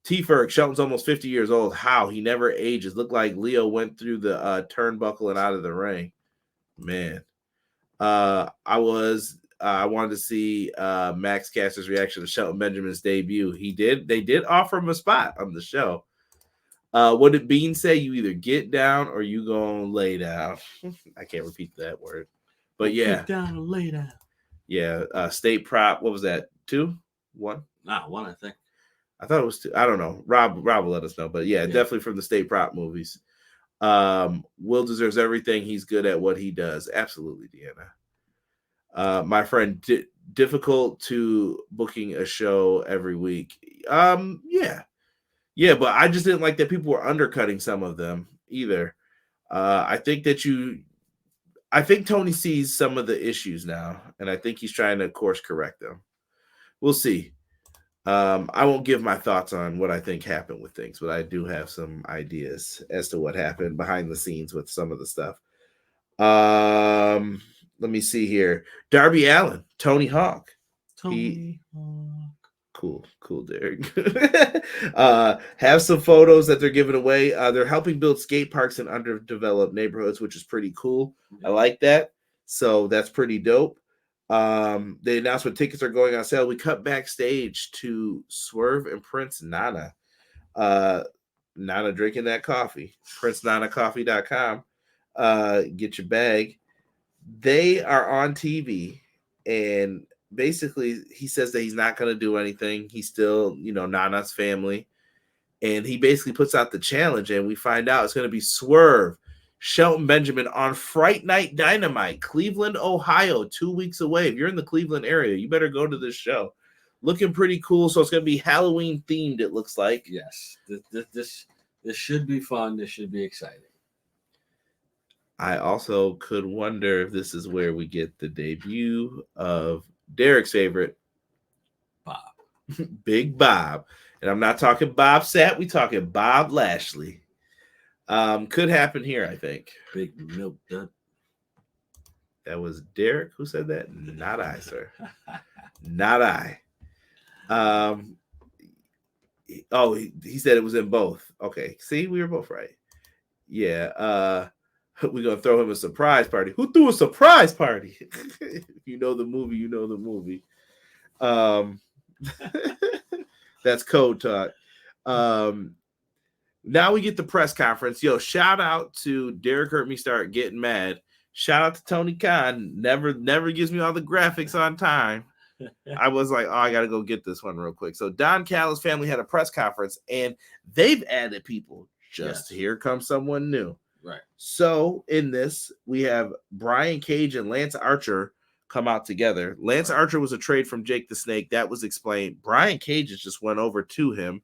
T-Ferg, Shelton's almost 50 years old. How? He never ages. Looked like Leo went through the turnbuckle and out of the ring. Man. I wanted to see Max Caster's reaction to Shelton Benjamin's debut. They did offer him a spot on the show. What did Bean say? You either get down or you gonna lay down. I can't repeat that word. But yeah. Get down and lay down. Yeah. State prop. What was that? 2? 1? Nah, 1, I think. I thought it was 2. I don't know. Rob will let us know. But yeah, definitely from the state prop movies. Will deserves everything. He's good at what he does. Absolutely, Deanna. My friend, difficult to booking a show every week. Yeah, but I just didn't like that people were undercutting some of them either. I think Tony sees some of the issues now, and I think he's trying to course correct them. We'll see. I won't give my thoughts on what I think happened with things, but I do have some ideas as to what happened behind the scenes with some of the stuff. Let me see here. Darby Allin, Tony Hawk. Cool, Derek. Have some photos that they're giving away. They're helping build skate parks in underdeveloped neighborhoods, which is pretty cool. I like that. So that's pretty dope. They announced when tickets are going on sale. We cut backstage to Swerve and Prince Nana. Nana drinking that coffee. PrinceNanaCoffee.com. Get your bag. They are on TV, and basically he says that he's not going to do anything. He's still, Nana's family. And he basically puts out the challenge, and we find out it's going to be Swerve, Shelton Benjamin on Fright Night Dynamite, Cleveland, Ohio, 2 weeks away. If you're in the Cleveland area, you better go to this show. Looking pretty cool. So it's going to be Halloween themed, it looks like. Yes. This should be fun. This should be exciting. I also could wonder if this is where we get the debut of Derek's favorite, Bob. Big Bob. And I'm not talking Bob Sapp. We talking Bob Lashley. Could happen here, I think. Big milk dud. That was Derek who said that? Not I, sir. Not I. He said it was in both. Okay. See, we were both right. Yeah. We're going to throw him a surprise party. Who threw a surprise party? If you know the movie, you know the movie. That's code talk. Now we get the press conference. Yo, shout out to Derek Hurt Me Start Getting Mad. Shout out to Tony Khan. Never gives me all the graphics on time. I was like, I got to go get this one real quick. So Don Callis' family had a press conference, and they've added people. Here comes someone new. Right. So in this, we have Brian Cage and Lance Archer come out together. Lance Archer was a trade from Jake the Snake. That was explained. Brian Cage just went over to him.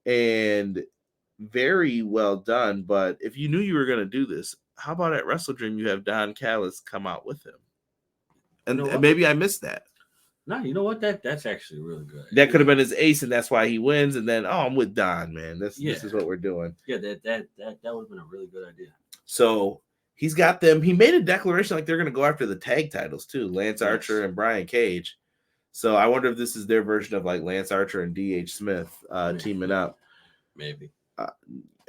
and very well done. But if you knew you were going to do this, how about at Wrestle Dream you have Don Callis come out with him? And maybe I missed that. No, you know what? That's actually really good. That could have been his ace, and that's why he wins. And then, I'm with Don, man. This is what we're doing. Yeah, that would have been a really good idea. So he's got them. He made a declaration like they're going to go after the tag titles too, Lance Archer and Brian Cage. So I wonder if this is their version of like Lance Archer and D.H. Smith teaming up. Maybe.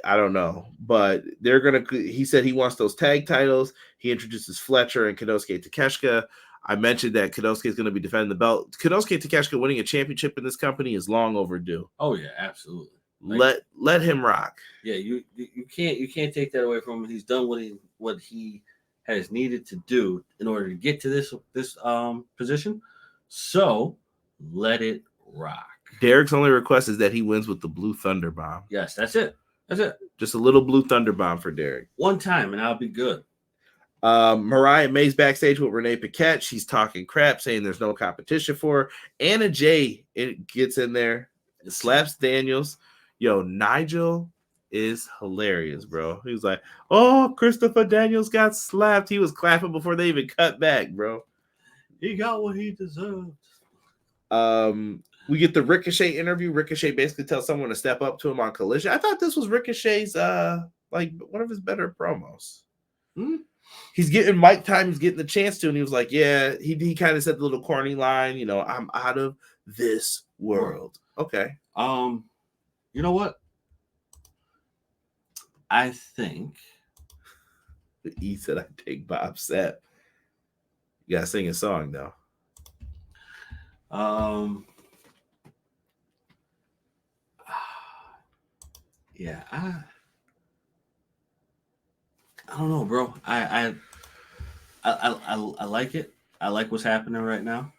I don't know, but they're going to. He said he wants those tag titles. He introduces Fletcher and Konosuke Takeshita. I mentioned that Konosuke is going to be defending the belt. Konosuke Takeshita winning a championship in this company is long overdue. Oh yeah, absolutely. Like, let him rock. Yeah, you can't take that away from him. He's done what he has needed to do in order to get to this position. So let it rock. Derek's only request is that he wins with the Blue Thunder Bomb. Yes, that's it. That's it. Just a little Blue Thunder Bomb for Derek. One time and I'll be good. Mariah May's backstage with Renee Paquette. She's talking crap, saying there's no competition for her. Anna Jay gets in there, slaps Daniels. Yo, Nigel is hilarious, bro. He was like, "Oh, Christopher Daniels got slapped." He was clapping before they even cut back, bro. He got what he deserved. We get the Ricochet interview. Ricochet basically tells someone to step up to him on Collision. I thought this was Ricochet's like one of his better promos. He's getting mic time. He's getting the chance to, and he was like, "Yeah." He kind of said the little corny line, "I'm out of this world." Okay. You know what? I think he said, "I take Bob's set." You gotta sing a song though. Yeah, I don't know, bro. I like it. I like what's happening right now.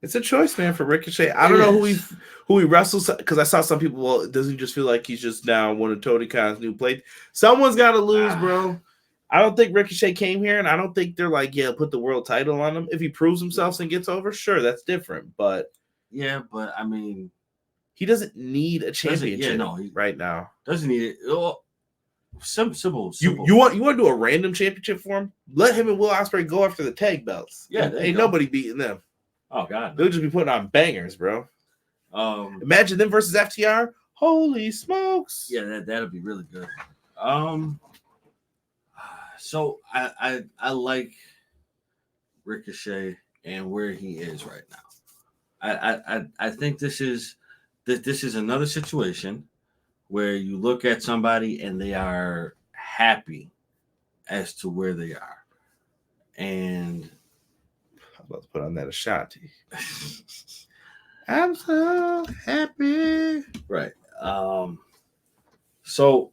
It's a choice, man, for Ricochet. I don't know who he wrestles, because I saw some people. Well, doesn't he just feel like he's just now one of Tony Khan's new plate? Someone's got to lose, bro. I don't think Ricochet came here, and I don't think they're like, "Yeah, put the world title on him." If he proves himself and gets over, sure, that's different. But yeah, but I mean, he doesn't need a championship right now. Doesn't need it. Oh, simple. You want to do a random championship for him? Let him and Will Ospreay go after the tag belts. Yeah, ain't nobody beating them. Oh God, they'll just be putting on bangers, bro. Imagine them versus FTR. Holy smokes! Yeah, that'll be really good. So I like Ricochet and where he is right now. I think this is another situation where you look at somebody and they are happy as to where they are, and I'm about to put on that Ashanti. I'm so happy. Right. So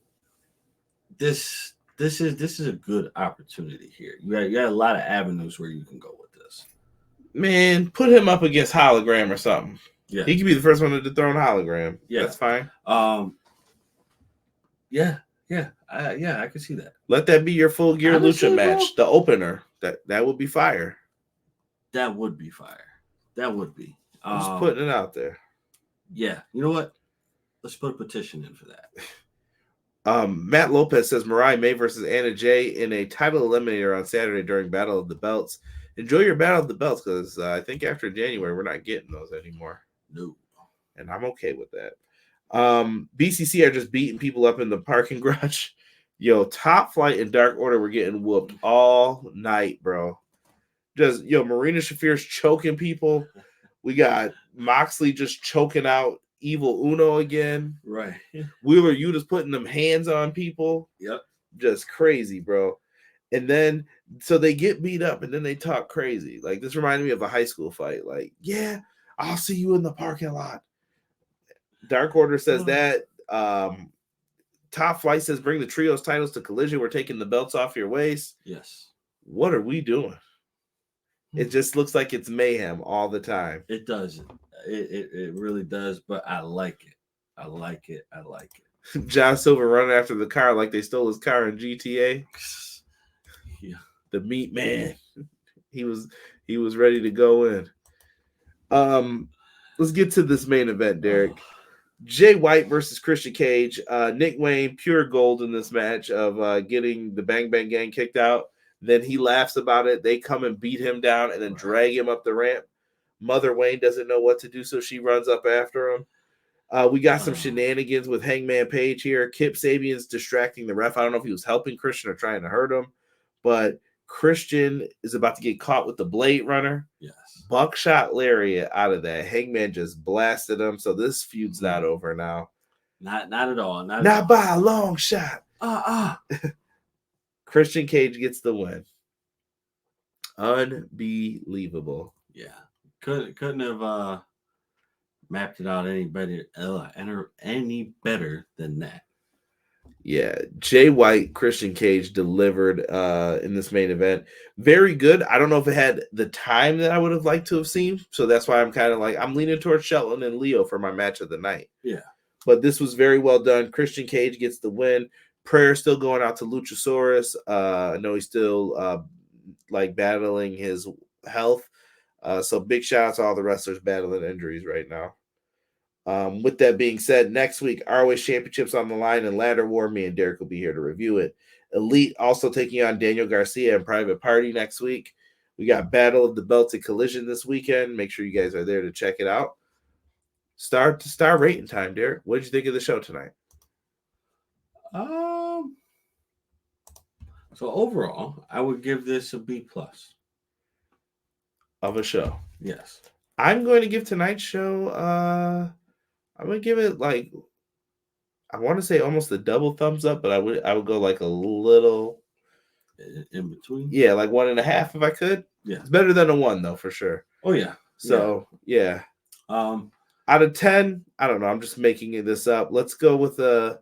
this is a good opportunity here. You got a lot of avenues where you can go with this. Man, put him up against Hologram or something. Yeah, he could be the first one to dethrone Hologram. Yeah, that's fine. Yeah, I can see that. Let that be your Full Gear Lucha match, the opener. That would be fire. That would be fire. That would be. Just putting it out there. Yeah, you know what? Let's put a petition in for that. Matt Lopez says Mariah May versus Anna Jay in a title eliminator on Saturday during Battle of the Belts. Enjoy your Battle of the Belts, because I think after January we're not getting those anymore. No, and I'm okay with that. BCC are just beating people up in the parking garage. Yo, Top Flight and Dark Order were getting whooped all night, bro. Just Marina Shafir's choking people. We got Moxley just choking out Evil Uno again. Right. Wheeler Yuta's putting them hands on people. Yep. Just crazy, bro. And then, so they get beat up and then they talk crazy. Like, this reminded me of a high school fight. Like, yeah, I'll see you in the parking lot. Dark Order says that. Top Flight says bring the trios titles to Collision. We're taking the belts off your waist. Yes. What are we doing? It just looks like it's mayhem all the time. It does. It really does, but I like it. I like it. John Silver running after the car like they stole his car in GTA. Yeah. The meat man. He was ready to go in. let's get to this main event, Derek. Jay White versus Christian Cage. Nick Wayne, pure gold in this match of getting the Bang Bang Gang kicked out. Then he laughs about it. They come and beat him down and then drag him up the ramp. Mother Wayne doesn't know what to do, so she runs up after him. We got some shenanigans with Hangman Page here. Kip Sabian's distracting the ref. I don't know if he was helping Christian or trying to hurt him, but Christian is about to get caught with the Blade Runner. Yes. Buckshot lariat out of that. Hangman just blasted him, so this feud's not over now. Not at all. Not by a long shot. Christian Cage gets the win. Unbelievable. Yeah. Couldn't have mapped it out any better than that. Yeah, Jay White, Christian Cage delivered in this main event. Very good. I don't know if it had the time that I would have liked to have seen, so that's why I'm kind of like, I'm leaning towards Shelton and Leo for my match of the night. Yeah. But this was very well done. Christian Cage gets the win. Prayer still going out to Luchasaurus. I know he's still battling his health. So big shout out to all the wrestlers battling injuries right now. With that being said, next week, ROH Championships on the line and Ladder War. Me and Derek will be here to review it. Elite also taking on Daniel Garcia and Private Party next week. We got Battle of the Belts and Collision this weekend. Make sure you guys are there to check it out. Star rating time, Derek. What did you think of the show tonight? So overall, I would give this a B+ of a show. Yes. I'm going to give tonight's show I'm gonna give it I want to say almost a double thumbs up, but I would go like a little in between. Yeah, like 1.5 if I could. Yeah. It's better than a 1 though, for sure. Oh yeah. So yeah. Out of 10, I don't know. I'm just making this up. Let's go with a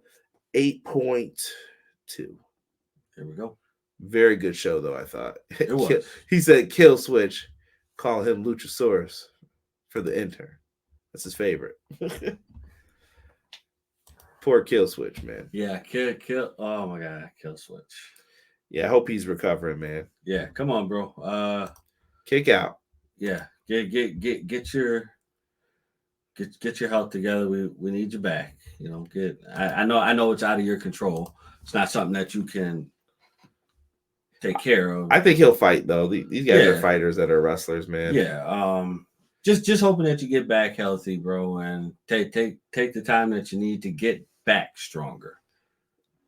8.2. There we go. Very good show, though, I thought. It was. He said kill switch. Call him Luchasaurus for the intern. That's his favorite. Poor kill switch, man. Yeah, kill. Oh my god, kill switch. Yeah, I hope he's recovering, man. Yeah, come on, bro. Kick out. Yeah, get your health together. We need you back. You know, I know it's out of your control. It's not something that you can take care of. I think he'll fight though. These guys are fighters that are wrestlers, man. Yeah. Just hoping that you get back healthy, bro, and take the time that you need to get back stronger.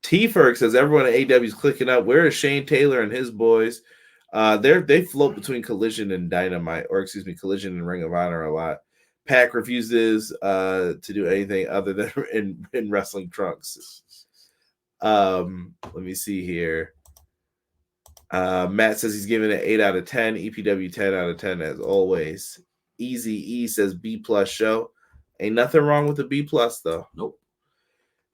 T-Ferg says everyone at AEW is clicking up. Where is Shane Taylor and his boys? They float between Collision and Dynamite, or excuse me, Collision and Ring of Honor a lot. Pac refuses to do anything other than in wrestling trunks. Let me see here. Matt says he's giving it 8 out of 10. EPW 10 out of 10 as always. Easy E says B+ show. Ain't nothing wrong with the B+ though. Nope.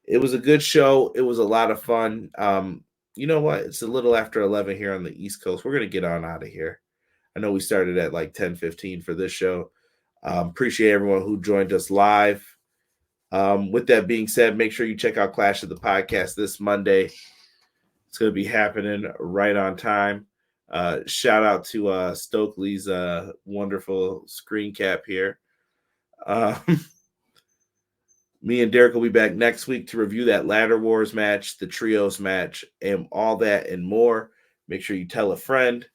It was a good show. It was a lot of fun. You know what? It's a little after 11 here on the East Coast. We're gonna get on out of here. I know we started at like 10:15 for this show. Appreciate everyone who joined us live. With that being said, make sure you check out Clash of the Podcast this Monday. It's going to be happening right on time. Shout out to Stokely's wonderful screen cap here. Me and Derek will be back next week to review that Ladder Wars match, the Trios match, and all that and more. Make sure you tell a friend.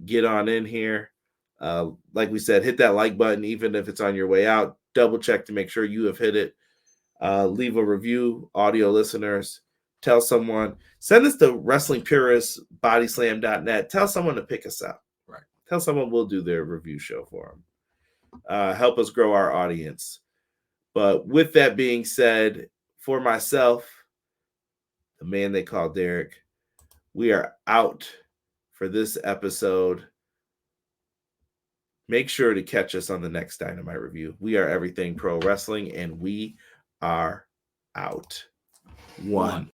Get on in here. Like we said, hit that like button, even if it's on your way out. Double check to make sure you have hit it. Leave a review, audio listeners. Tell someone. Send us to WrestlingPuristBodySlam.net. Tell someone to pick us up. Right. Tell someone we'll do their review show for them. Help us grow our audience. But with that being said, for myself, the man they call Derek, we are out for this episode. Make sure to catch us on the next Dynamite review. We are Everything Pro Wrestling, and we are out. One.